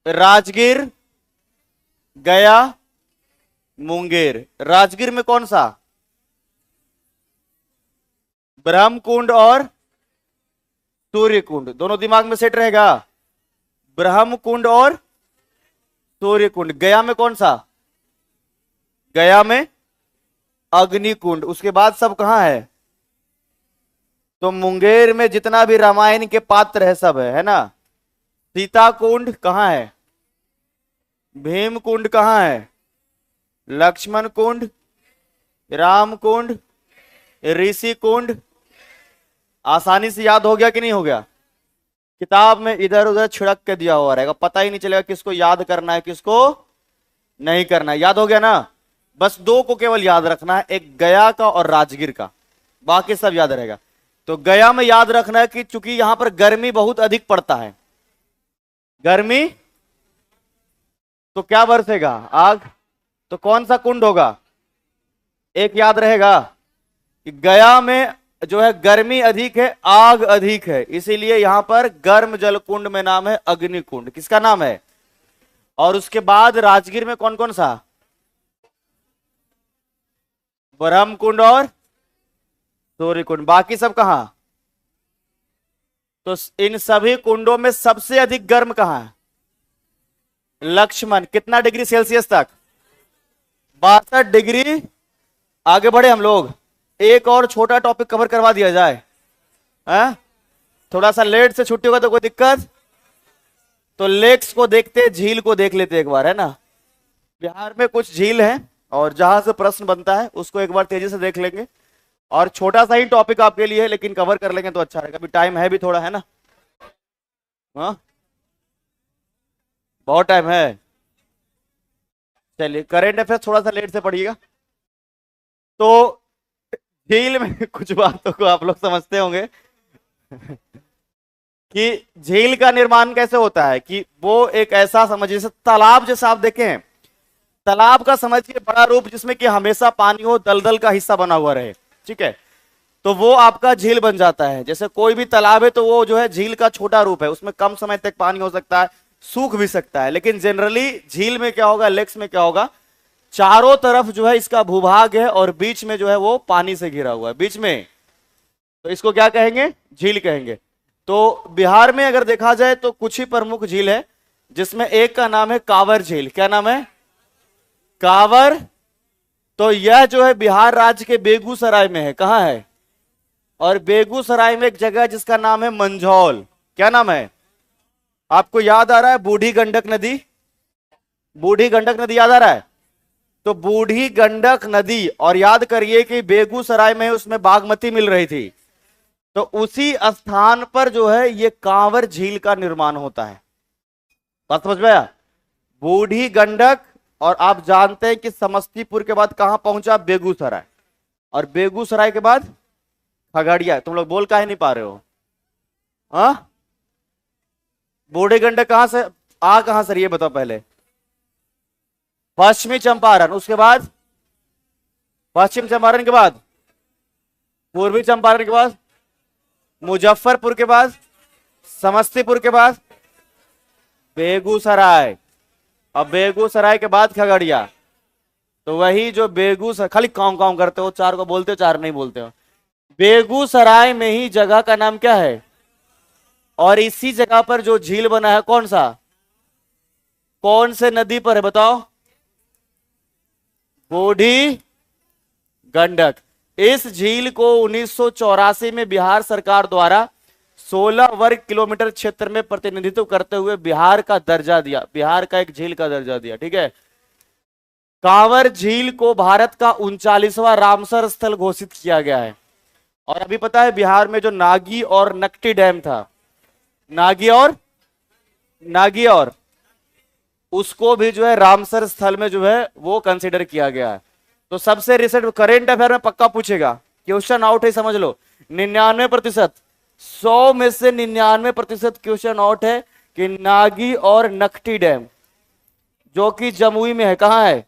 राजगीर, गया, मुंगेर। राजगीर में कौन सा? ब्रह्म कुंड और सूर्य कुंड, दोनों दिमाग में सेट रहेगा। ब्रह्म कुंड और सूर्य कुंड। गया में कौन सा? गया में अग्नि कुंड। उसके बाद सब कहां है? तो मुंगेर में जितना भी रामायण के पात्र है सब है ना। सीता कुंड कहां है? भीम कुंड कहां है? लक्ष्मण कुंड, राम कुंड, ऋषि कुंड। आसानी से याद हो गया कि नहीं हो गया? किताब में इधर उधर छिड़क के दिया हुआ रहेगा, पता ही नहीं चलेगा किसको याद करना है किसको नहीं करना है। याद हो गया ना? बस दो को केवल याद रखना है, एक गया का और राजगीर का, बाकी सब याद रहेगा। तो गया में याद रखना है कि चूंकि यहां पर गर्मी बहुत अधिक पड़ता है, गर्मी, तो क्या बरसेगा? आग। तो कौन सा कुंड होगा? एक याद रहेगा कि गया में जो है गर्मी अधिक है, आग अधिक है, इसीलिए यहां पर गर्म जल कुंड में नाम है अग्नि कुंड। किसका नाम है? और उसके बाद राजगीर में कौन कौन सा? ब्रह्म कुंड और सूर्य कुंड। बाकी सब कहां? तो इन सभी कुंडों में सबसे अधिक गर्म कहां है? लक्ष्मण। कितना डिग्री सेल्सियस तक? 62 डिग्री। आगे बढ़े हम लोग। एक और छोटा टॉपिक कवर करवा दिया जाए। है? थोड़ा सा लेट से छुट्टी होगा तो कोई दिक्कत? तो लेक्स को देखते, झील को देख लेते एक बार, है ना। बिहार में कुछ झील है और जहां से प्रश्न बनता है उसको एक बार तेजी से देख लेंगे। और छोटा सा ही टॉपिक आपके लिए है लेकिन कवर कर लेंगे तो अच्छा रहेगा, अभी टाइम है भी थोड़ा, है ना। हाँ, बहुत टाइम है। चलिए, करेंट अफेयर्स थोड़ा सा लेट से पढ़िएगा। तो झील में कुछ बातों को आप लोग समझते होंगे कि झील का निर्माण कैसे होता है, कि वो एक ऐसा समझिए जैसे तालाब, जैसा आप देखें तालाब का समझिए बड़ा रूप जिसमें कि हमेशा पानी हो, दलदल का हिस्सा बना हुआ रहे, ठीक है, तो वो आपका झील बन जाता है। जैसे कोई भी तालाब है तो वो जो है झील का छोटा रूप है, उसमें कम समय तक पानी हो सकता है, सूख भी सकता है। लेकिन जनरली झील में क्या होगा, लेक्स में क्या होगा, चारों तरफ जो है इसका भूभाग है और बीच में जो है वो पानी से घिरा हुआ है बीच में, तो इसको क्या कहेंगे? झील कहेंगे। तो बिहार में अगर देखा जाए तो कुछ ही प्रमुख झील है, जिसमें एक का नाम है कांवर झील। क्या नाम है? कांवर। तो यह जो है बिहार राज्य के बेगूसराय में है। कहां है? और बेगूसराय में एक जगह है जिसका नाम है मंझौल। क्या नाम है? आपको याद आ रहा है? बूढ़ी गंडक नदी। बूढ़ी गंडक नदी याद आ रहा है? तो बूढ़ी गंडक नदी, और याद करिए कि बेगूसराय में उसमें बागमती मिल रही थी, तो उसी स्थान पर जो है ये कांवर झील का निर्माण होता है। बात समझ में आया? बूढ़ी गंडक, और आप जानते हैं कि समस्तीपुर के बाद कहां पहुंचा? बेगूसराय। और बेगूसराय के बाद खगड़िया। तुम लोग बोल काहे नहीं पा रहे हो? हाँ, बूढ़ी गंडक कहां से कहां से ये बताओ पहले? पश्चिमी चंपारण। उसके बाद पश्चिम चंपारण के बाद पूर्वी चंपारण के बाद मुजफ्फरपुर के बाद समस्तीपुर के बाद बेगूसराय, अब बेगूसराय के बाद खगड़िया। तो वही जो बेगूसराय, खाली काम काम करते हो, चार को बोलते हो चार नहीं बोलते हो। बेगूसराय में ही जगह का नाम क्या है? और इसी जगह पर जो झील बना है कौन सा, कौन से नदी पर है बताओ? बूढ़ी गंडक। इस झील को 1984 में बिहार सरकार द्वारा 16 वर्ग किलोमीटर क्षेत्र में प्रतिनिधित्व करते हुए बिहार का दर्जा दिया, बिहार का एक झील का दर्जा दिया, ठीक है। कांवर झील को भारत का 39वां रामसर स्थल घोषित किया गया है। और अभी पता है बिहार में जो नागी और नकटी डैम था, नागी और उसको भी जो है रामसर स्थल में जो है वो कंसीडर किया गया है। तो सबसे रिसेंट करेंट अफेयर में पक्का पूछेगा, क्वेश्चन आउट है, समझ लो 99%, 100 में से 99% क्वेश्चन आउट है कि नागी और नकटी डैम जो कि जमुई में है। कहाँ है?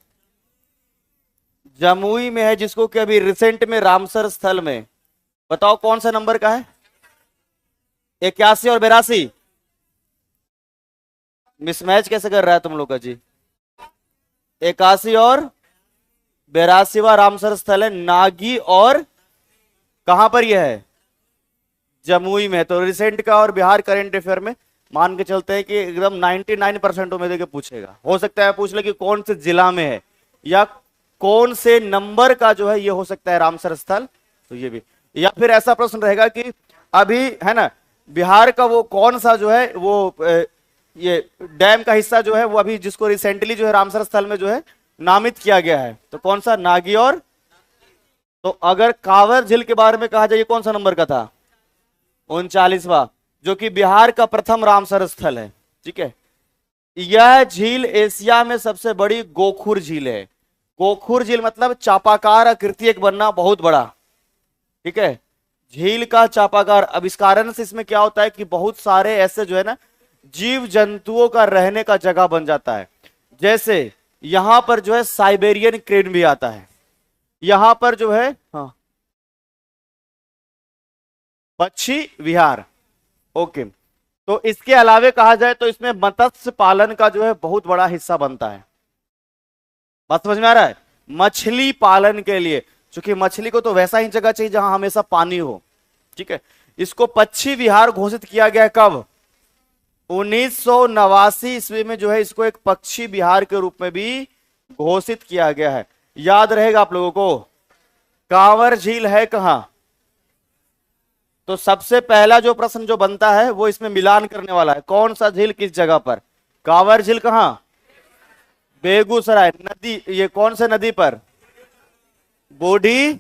जमुई में है, जिसको कि अभी रिसेंट में रामसर स्थल में, बताओ कौन सा नंबर का है? 81 और 82? मिसमैच कैसे कर रहा है तुम लोग का जी? 81 और 82वां रामसर स्थल है नागी, और कहां पर यह है? जमुई में। तो रिसेंट का और बिहार करंट अफेयर में मान के चलते हैं कि एकदम 99% उम्मीद है पूछेगा। हो सकता है पूछ ले कि कौन से जिला में है, या कौन से नंबर का जो है ये हो सकता है रामसर स्थल, तो ये भी। या फिर ऐसा प्रश्न रहेगा कि अभी है ना, बिहार का वो कौन सा जो है वो ये डैम का हिस्सा जो है वो अभी जिसको रिसेंटली जो है रामसर स्थल में जो है नामित किया गया है, तो कौन सा? नागी और। तो अगर कांवर झील के बारे में कहा जाए, कौन सा नंबर का था? 39वां, जो कि बिहार का प्रथम रामसर स्थल है। ठीक है। यह झील एशिया में सबसे बड़ी गोखुर झील है। गोखुर झील मतलब चापाकार आकृति एक बनना, बहुत बड़ा। ठीक है। झील का चापाकार, अब इस कारण से इसमें क्या होता है कि बहुत सारे ऐसे जो है ना जीव जंतुओं का रहने का जगह बन जाता है। जैसे यहां पर जो है साइबेरियन क्रेन भी आता है, यहां पर जो है हाँ पक्षी विहार। ओके। तो इसके अलावे कहा जाए तो इसमें मत्स्य पालन का जो है बहुत बड़ा हिस्सा बनता है। बात समझ में आ रहा है? मछली पालन के लिए, क्योंकि मछली को तो वैसा ही जगह चाहिए जहां हमेशा पानी हो। ठीक है। इसको पक्षी विहार घोषित किया गया कब? 1989 ईस्वी में जो है इसको एक पक्षी विहार के रूप में भी घोषित किया गया है। याद रहेगा आप लोगों को। कांवर झील है कहां? तो सबसे पहला जो प्रश्न जो बनता है वो इसमें मिलान करने वाला है, कौन सा झील किस जगह पर? कांवर झील कहां? बेगूसराय। नदी ये कौन से नदी पर? बूढ़ी।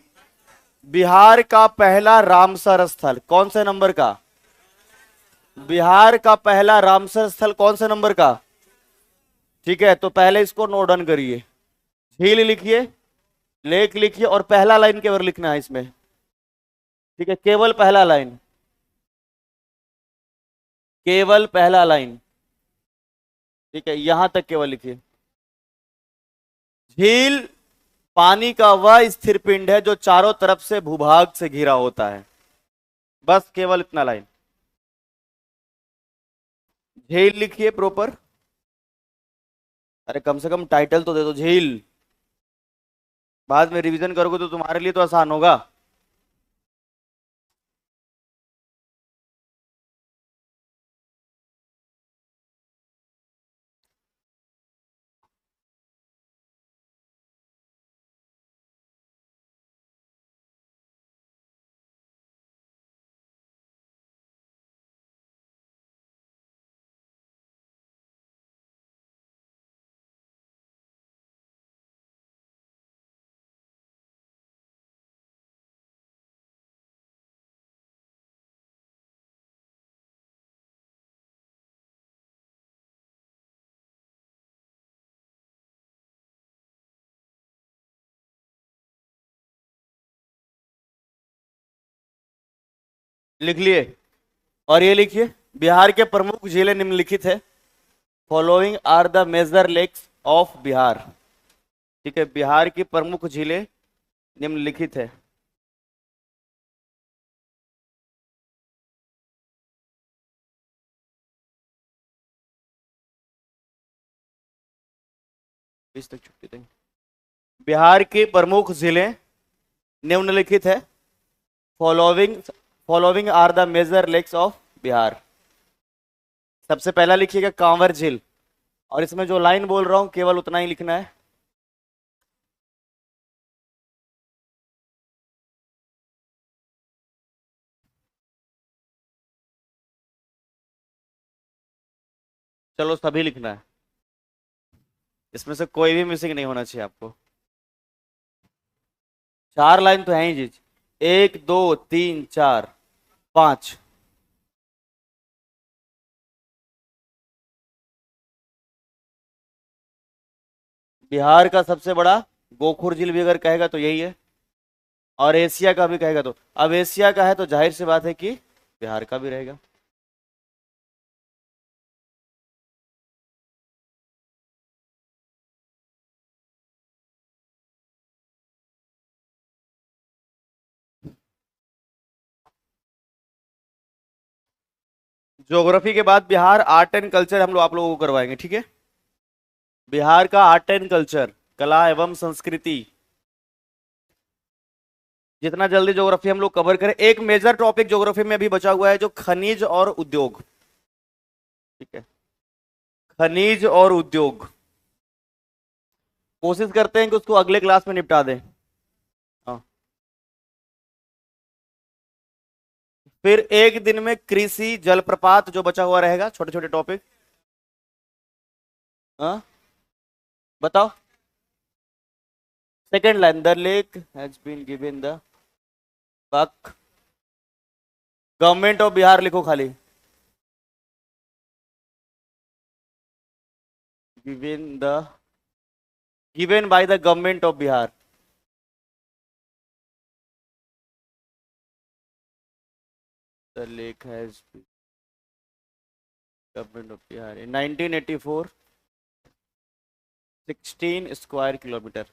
बिहार का पहला रामसर स्थल कौन से नंबर का? बिहार का पहला रामसर स्थल कौन से नंबर का? ठीक है, तो पहले इसको नोट डाउन करिए। झील लिखिए, लेक लिखिए, और पहला लाइन केवल लिखना है इसमें। ठीक है, केवल पहला लाइन, केवल पहला लाइन। ठीक है, यहां तक केवल लिखिए। झील पानी का वह स्थिर पिंड है जो चारों तरफ से भूभाग से घिरा होता है। बस केवल इतना लाइन। झील लिखिए प्रॉपर। अरे कम से कम टाइटल तो दे दो, झील। बाद में रिवीजन करोगे तो तुम्हारे लिए तो आसान होगा। लिख लिए? और ये लिखिए, बिहार के प्रमुख जिले निम्नलिखित है। Following are the major lakes of Bihar. ठीक है, बिहार की प्रमुख झीलें निम्नलिखित है। इस तक छुट्टी देंगे। बिहार की प्रमुख जिले निम्नलिखित है। Following following are the major lakes of Bihar. सबसे पहला लिखिएगा कांवर झील, और इसमें जो लाइन बोल रहा हूं केवल उतना ही लिखना है। चलो सभी लिखना है, इसमें से कोई भी मिसिंग नहीं होना चाहिए आपको। 4 लाइन तो है ही जी। 1 2 3 4 5। बिहार का सबसे बड़ा गोखुर झील भी अगर कहेगा तो यही है, और एशिया का भी कहेगा तो, अब एशिया का है तो जाहिर सी बात है कि बिहार का भी रहेगा। ज्योग्राफी के बाद बिहार आर्ट एंड कल्चर हम लोग आप लोगों को करवाएंगे, ठीक है। बिहार का आर्ट एंड कल्चर, कला एवं संस्कृति, जितना जल्दी ज्योग्राफी हम लोग कवर करें। एक मेजर टॉपिक ज्योग्राफी में अभी बचा हुआ है जो खनिज और उद्योग, ठीक है, खनिज और उद्योग। कोशिश करते हैं कि उसको अगले क्लास में निपटा दें। हाँ। फिर एक दिन में कृषि जलप्रपात जो बचा हुआ रहेगा, छोटे छोटे टॉपिक। हाँ बताओ। Second line, the lake has been given the buck, government of Bihar लिखो खाली, given the, given by the government of Bihar. The lake has been, government of Bihar in 1984, 16 square kilometre.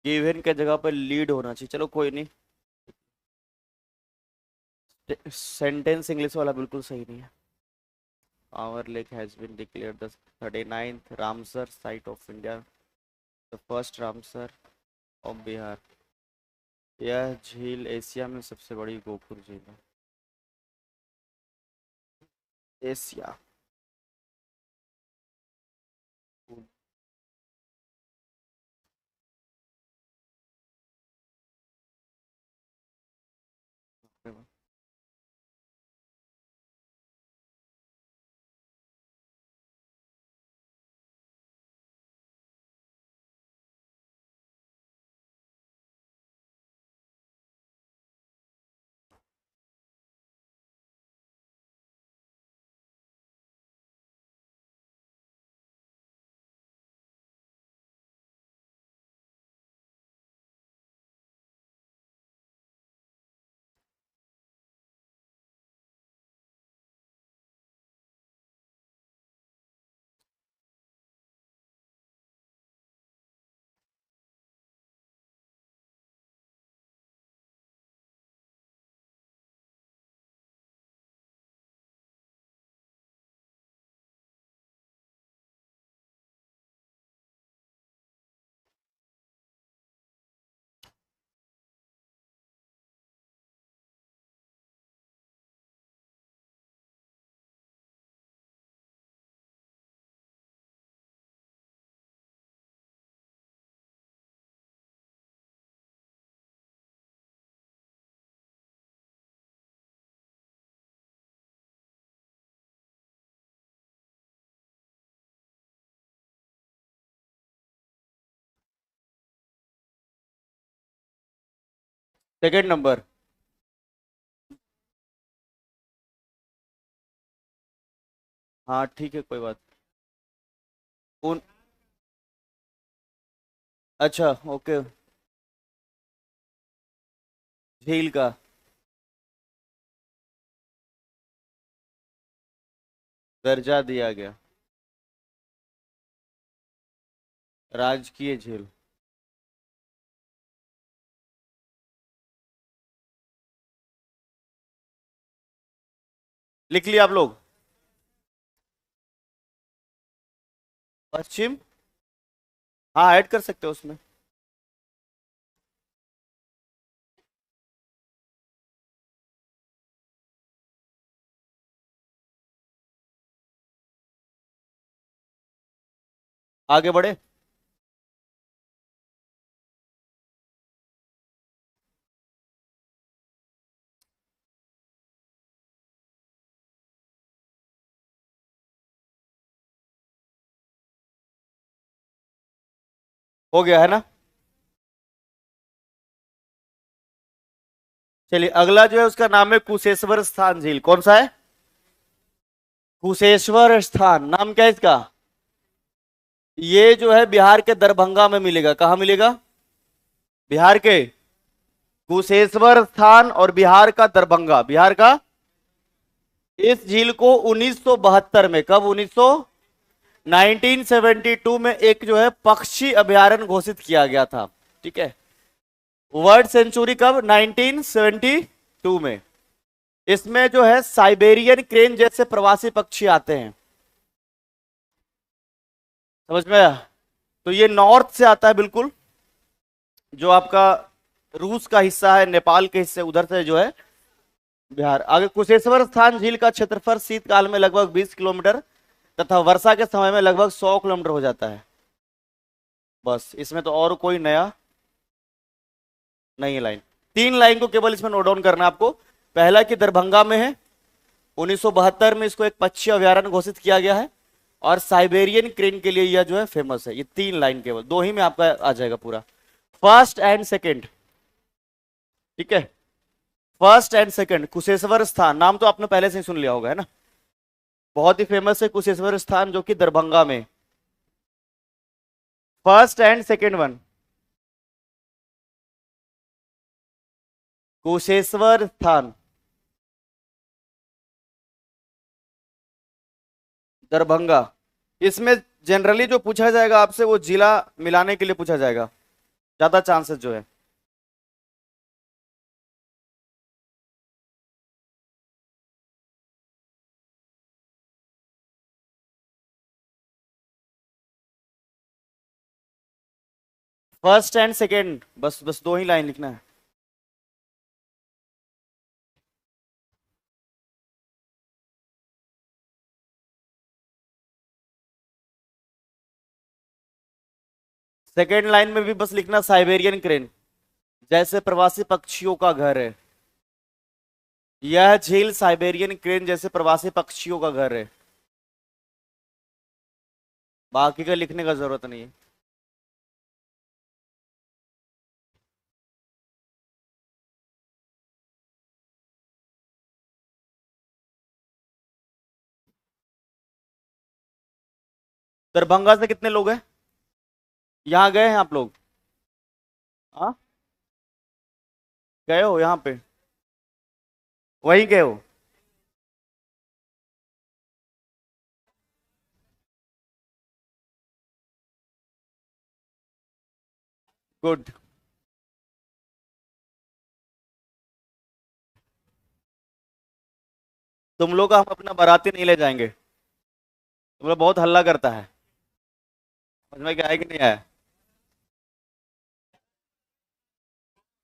Given के जगह पर लीड होना चाहिए, चलो कोई नहीं। सेंटेंस इंग्लिश वाला बिल्कुल सही नहीं है। Our lake has been declared the 39th Ramsar site of India, the first Ramsar of Bihar. यह झील एशिया में सबसे बड़ी गोपुर झील है। Asia, second number. हाँ ठीक है, कोई बात। उन, अच्छा ओके, झील का दर्जा दिया गया, राजकीय झील। लिख लिया आप लोग? पश्चिम, हाँ ऐड कर सकते हो उसमें। आगे बढ़े। हो गया है ना? चलिए अगला जो है उसका नाम है कुशेश्वर स्थान झील। कौन सा है? कुशेश्वर स्थान, नाम क्या है इसका? ये जो है बिहार के दरभंगा में मिलेगा। कहाँ मिलेगा? बिहार के कुशेश्वर स्थान और बिहार का दरभंगा, बिहार का। इस झील को 1972 में, कब? 1900, 1972 में एक जो है पक्षी अभयारण्य घोषित किया गया था। ठीक है, वर्ल्ड सेंचुरी कब? 1972 में। इसमें जो है साइबेरियन क्रेन जैसे प्रवासी पक्षी आते हैं। समझ में आया? तो ये नॉर्थ से आता है बिल्कुल, जो आपका रूस का हिस्सा है, नेपाल के हिस्से उधर से जो है बिहार। आगे कुशेश्वर स्थान झील का क्षेत्रफल शीतकाल में लगभग 20 किलोमीटर तथा वर्षा के समय में लगभग 100 किलोमीटर हो जाता है। बस, इसमें तो और कोई नया नहीं है लाइन। 3 लाइन को केवल इसमें नोट डाउन करना है आपको। पहला कि दरभंगा में है, 1972 में इसको एक पक्षी अभयारण्य घोषित किया गया है, और साइबेरियन क्रेन के लिए यह जो है फेमस है। ये 3 लाइन केवल, 2 ही में आपका आ जाएगा पूरा। फर्स्ट एंड सेकेंड, ठीक है, फर्स्ट एंड सेकेंड। कुशेश्वर स्थान नाम तो आपने पहले से ही सुन लिया होगा, है ना, बहुत ही फेमस है कुशेश्वर स्थान, जो कि दरभंगा में। First and second one, Kusheshwar स्थान दरभंगा। इसमें जनरली जो पूछा जाएगा आपसे वो जिला मिलाने के लिए पूछा जाएगा, ज्यादा चांसेस जो है। फर्स्ट एंड सेकेंड, बस बस 2 ही लाइन लिखना है। सेकेंड लाइन में भी बस लिखना साइबेरियन क्रेन जैसे प्रवासी पक्षियों का घर है। यह झील साइबेरियन क्रेन जैसे प्रवासी पक्षियों का घर है। बाकी का लिखने का जरूरत नहीं है। दरभंगा से कितने लोग हैं? यहाँ गए हैं आप लोग? हाँ, गए हो यहाँ पे? वहीं गए हो? गुड। तुम लोग का हम अपना बाराती नहीं ले जाएंगे, तुम लोग बहुत हल्ला करता है। समझ में क्या है कि नहीं आया?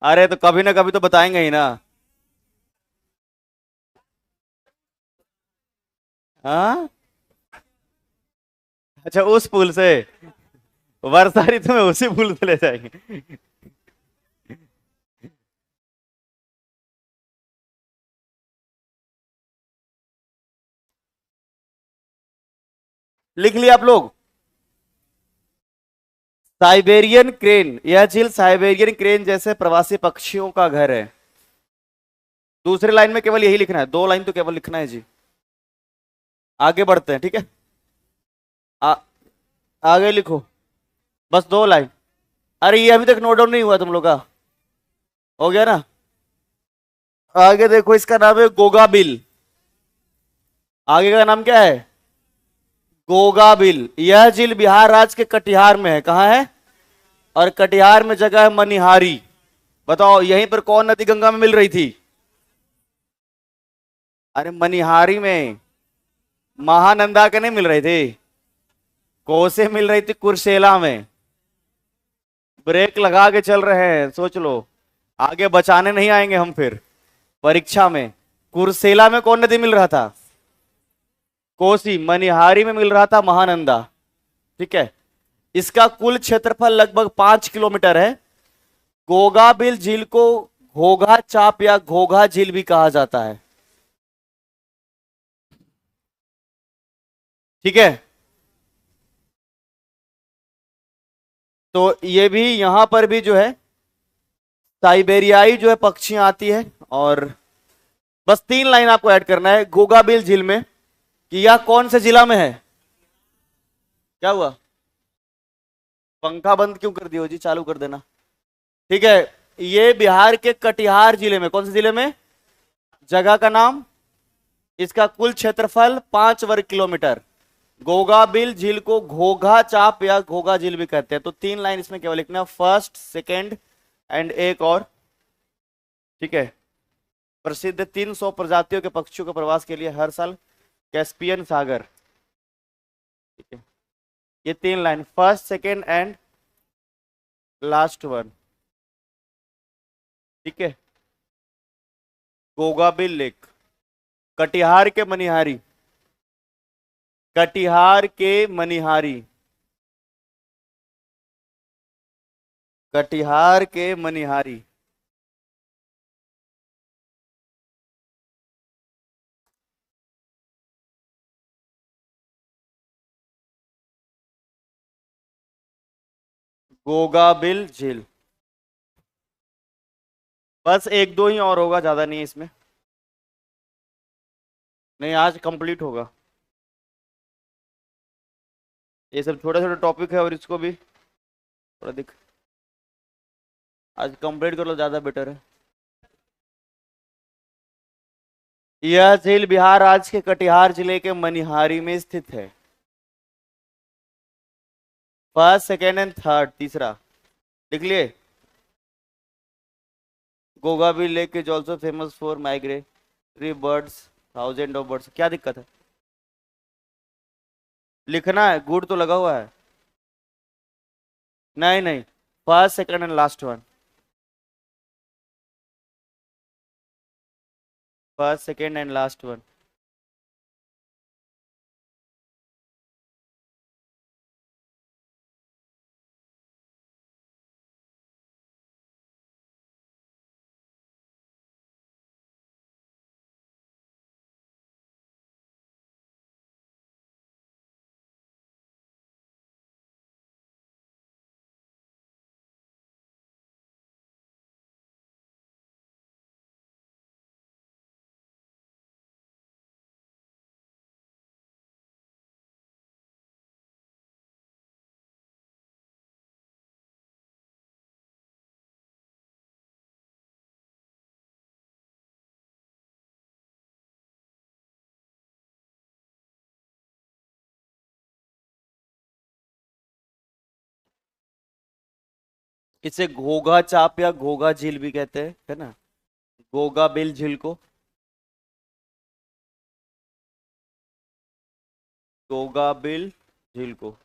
अरे तो कभी ना कभी तो बताएंगे ही ना। हाँ, अच्छा, उस पुल से वर्षा ऋतु में उसी पुल से ले जाएंगे। लिख लिया आप लोग? साइबेरियन क्रेन, यह झील साइबेरियन क्रेन जैसे प्रवासी पक्षियों का घर है। दूसरी लाइन में केवल यही लिखना है, 2 लाइन तो केवल लिखना है जी। आगे बढ़ते हैं, ठीक है। आ, आगे लिखो, बस 2 लाइन। अरे ये अभी तक नोट डाउन नहीं हुआ तुम लोग का? हो गया ना? आगे देखो, इसका नाम है गोगा बिल। आगे का नाम क्या है? गोगा बिल। यह झील बिहार राज्य के कटिहार में है। कहाँ है? और कटिहार में जगह है मनिहारी। बताओ यहीं पर कौन नदी गंगा में मिल रही थी? अरे मनिहारी में महानंदा के नहीं मिल रही थी, कोसे मिल रही थी कुर्सेला में। ब्रेक लगा के चल रहे हैं, सोच लो, आगे बचाने नहीं आएंगे हम फिर परीक्षा में। कुर्सेला में कौन नदी मिल रहा था? कोसी। मनिहारी में मिल रहा था महानंदा। ठीक है, इसका कुल क्षेत्रफल लगभग 5 किलोमीटर है। गोगा बिल झील को घोघा चाप या घोघा झील भी कहा जाता है। ठीक है, तो ये भी यहां पर भी जो है साइबेरियाई जो है पक्षियां आती है। और बस 3 लाइन आपको ऐड करना है गोगा बिल झील में कि यह कौन से जिला में है। क्या हुआ? पंखा बंद क्यों कर दियो जी? चालू कर देना। ठीक है, ये बिहार के कटिहार जिले में। कौन से जिले में? जगह का नाम, इसका कुल क्षेत्रफल 5 वर्ग किलोमीटर। गोगा बिल झील को घोघा चाप या घोघा झील भी कहते हैं। तो 3 लाइन इसमें केवल लिखना, फर्स्ट सेकेंड एंड एक और, ठीक है। प्रसिद्ध 300 प्रजातियों के पक्षियों के प्रवास के लिए हर साल कैस्पियन सागर, ठीक है। ये 3 line, first second and last one, ठीक है। गोगाबिल लेक, कटिहार के मनिहारी, कटिहार के मनिहारी, कटिहार के मनिहारी। गोगाबिल झील। बस एक दो ही और होगा, ज्यादा नहीं है इसमें। नहीं, आज कंप्लीट होगा। ये सब छोटे छोटे टॉपिक है और इसको भी थोड़ा दिख, आज कंप्लीट कर लो, ज्यादा बेटर है। यह झील बिहार राज्य के कटिहार जिले के मनिहारी में स्थित है। फर्स्ट सेकेंड एंड थर्ड, तीसरा लिख लिए। Gogabil lake is also famous for migratory birds, thousand of birds. क्या दिक्कत है, लिखना है, गुड तो लगा हुआ है। नहीं नहीं, first second and last one, first second and last one. इसे घोघा चाप या घोघा झील भी कहते हैं, है ना। गोगा बिल झील को, गोगा बिल झील को।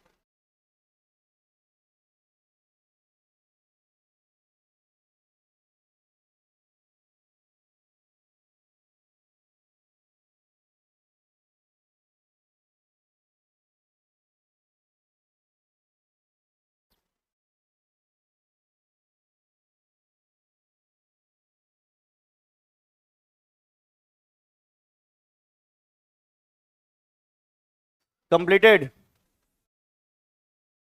कंप्लीटेड।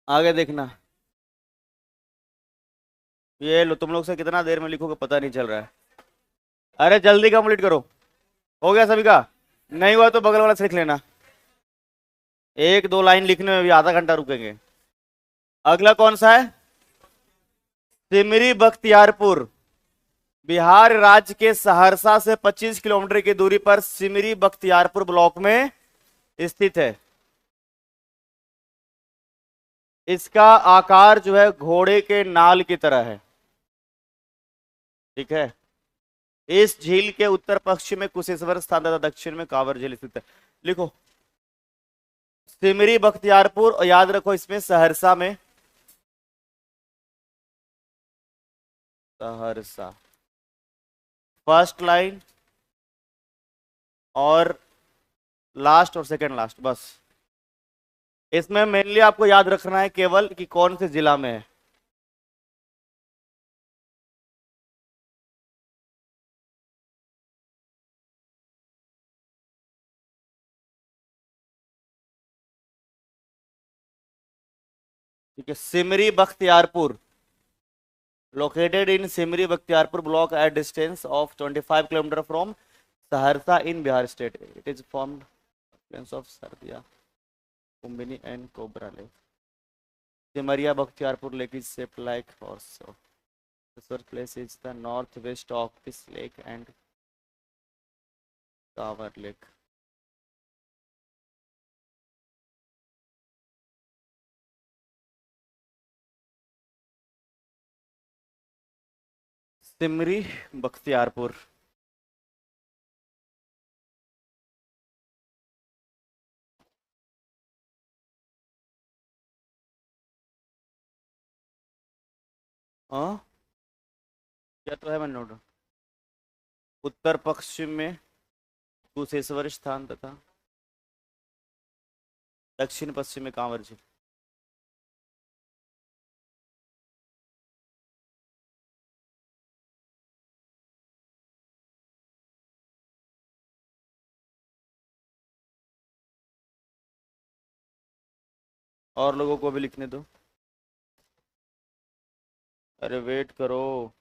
आगे देखना, ये लो, तुम लोग से कितना देर में लिखोगे पता नहीं चल रहा है। अरे जल्दी कंप्लीट करो। हो गया सभी का? नहीं हुआ तो बगल वाला से लिख लेना। 1-2 लाइन लिखने में भी आधा घंटा रुकेंगे। अगला कौन सा है? सिमरी बख्तियारपुर। बिहार राज्य के सहरसा से 25 किलोमीटर की दूरी पर सिमरी बख्तियारपुर ब्लॉक में स्थित है। इसका आकार जो है घोड़े के नाल की तरह है, ठीक है। इस झील के उत्तर पश्चिम में कुशेश्वर स्थान तथा दक्षिण में कांवर झील स्थित है। लिखो सिमरी बख्तियारपुर, और याद रखो इसमें सहरसा में, सहरसा फर्स्ट लाइन और लास्ट और सेकंड लास्ट, बस। इसमें मेनली आपको याद रखना है केवल कि कौन से जिला में है। ठीक है, Simri Bakhtiyarpur, located in Simri Bakhtiarpur block at distance of 25 km from Saharsa in Bihar state. It is formed of Sardiya, Kumbini and Cobra Lake. Simariya Bakhtiarpur lake is shaped like horse. So this place is the northwest of this lake and Kavar lake. Simri, Bakhtiyarpur. हाँ, क्या तो है, मैं नोट। उत्तर पश्चिम में कुशेश्वर स्थान तथा दक्षिण पश्चिम में कांवर झील। और लोगों को भी लिखने दो। अरे वेट करो।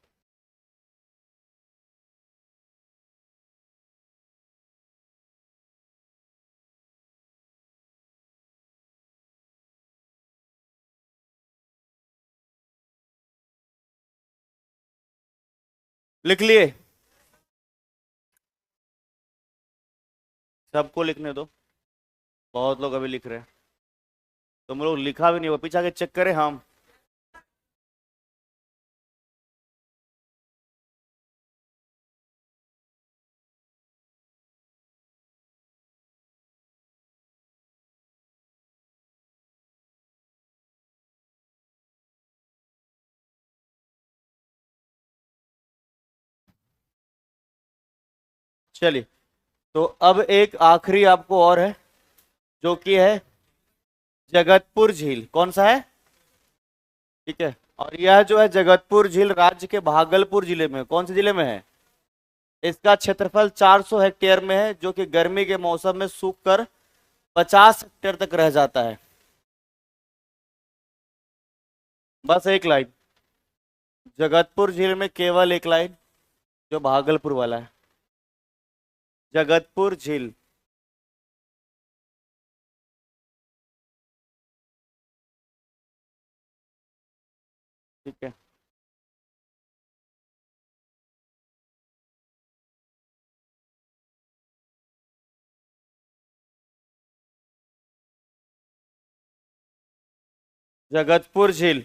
लिख लिए? सबको लिखने दो। बहुत लोग अभी लिख रहे हैं। तुम लोग लिखा भी नहीं, वो पीछे आके चेक करें हम। चलिए, तो अब एक आखिरी आपको और है, जो कि है जगतपुर झील। कौन सा है? ठीक है। और यह जो है जगतपुर झील राज्य के भागलपुर जिले में, कौन से जिले में है? इसका क्षेत्रफल 400 हेक्टेयर में है, जो कि गर्मी के मौसम में सूखकर 50 हेक्टेयर तक रह जाता है। बस एक लाइन, जगतपुर झील में केवल एक लाइन, जो भागलपुर वाला है। जगतपुर झील। ठीक है। जगतपुर झील।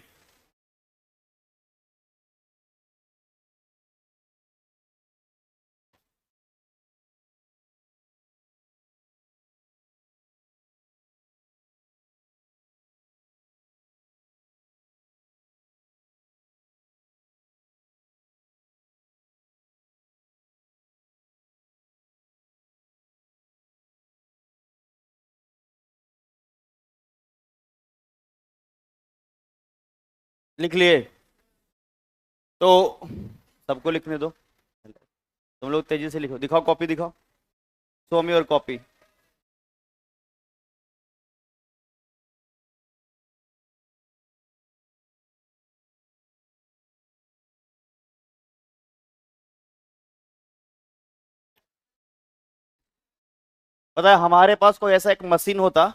लिख लिए? तो सबको लिखने दो। तुम लोग तेजी से लिखो, दिखाओ कॉपी दिखाओ। Show me your copy. पता है, हमारे पास कोई ऐसा एक मशीन होता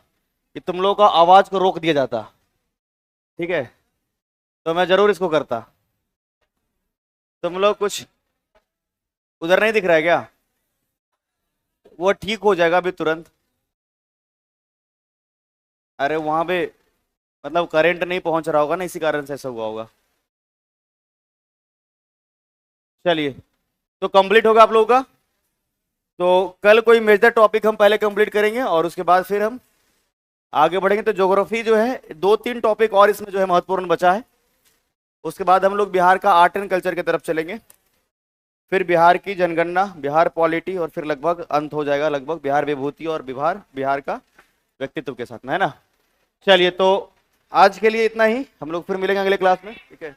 कि तुम लोगों का आवाज को रोक दिया जाता, ठीक है, तो मैं जरूर इसको करता। तुम लोग कुछ उधर नहीं दिख रहा है क्या? वो ठीक हो जाएगा अभी तुरंत। अरे वहां पे मतलब करंट नहीं पहुंच रहा होगा ना, इसी कारण से ऐसा हुआ होगा। चलिए, तो कंप्लीट होगा आप लोगों का। तो कल कोई मेजर टॉपिक हम पहले कंप्लीट करेंगे और उसके बाद फिर हम आगे बढ़ेंगे। तो ज्योग्राफी जो है, 2-3 टॉपिक और इसमें जो है महत्वपूर्ण बचा है। उसके बाद हम लोग बिहार का आर्ट एंड कल्चर की तरफ चलेंगे, फिर बिहार की जनगणना, बिहार पॉलिटी, और फिर लगभग अंत हो जाएगा लगभग बिहार विभूति और बिहार बिहार का व्यक्तित्व के साथ में, है ना। चलिए, तो आज के लिए इतना ही। हम लोग फिर मिलेंगे अगले क्लास में, ठीक है।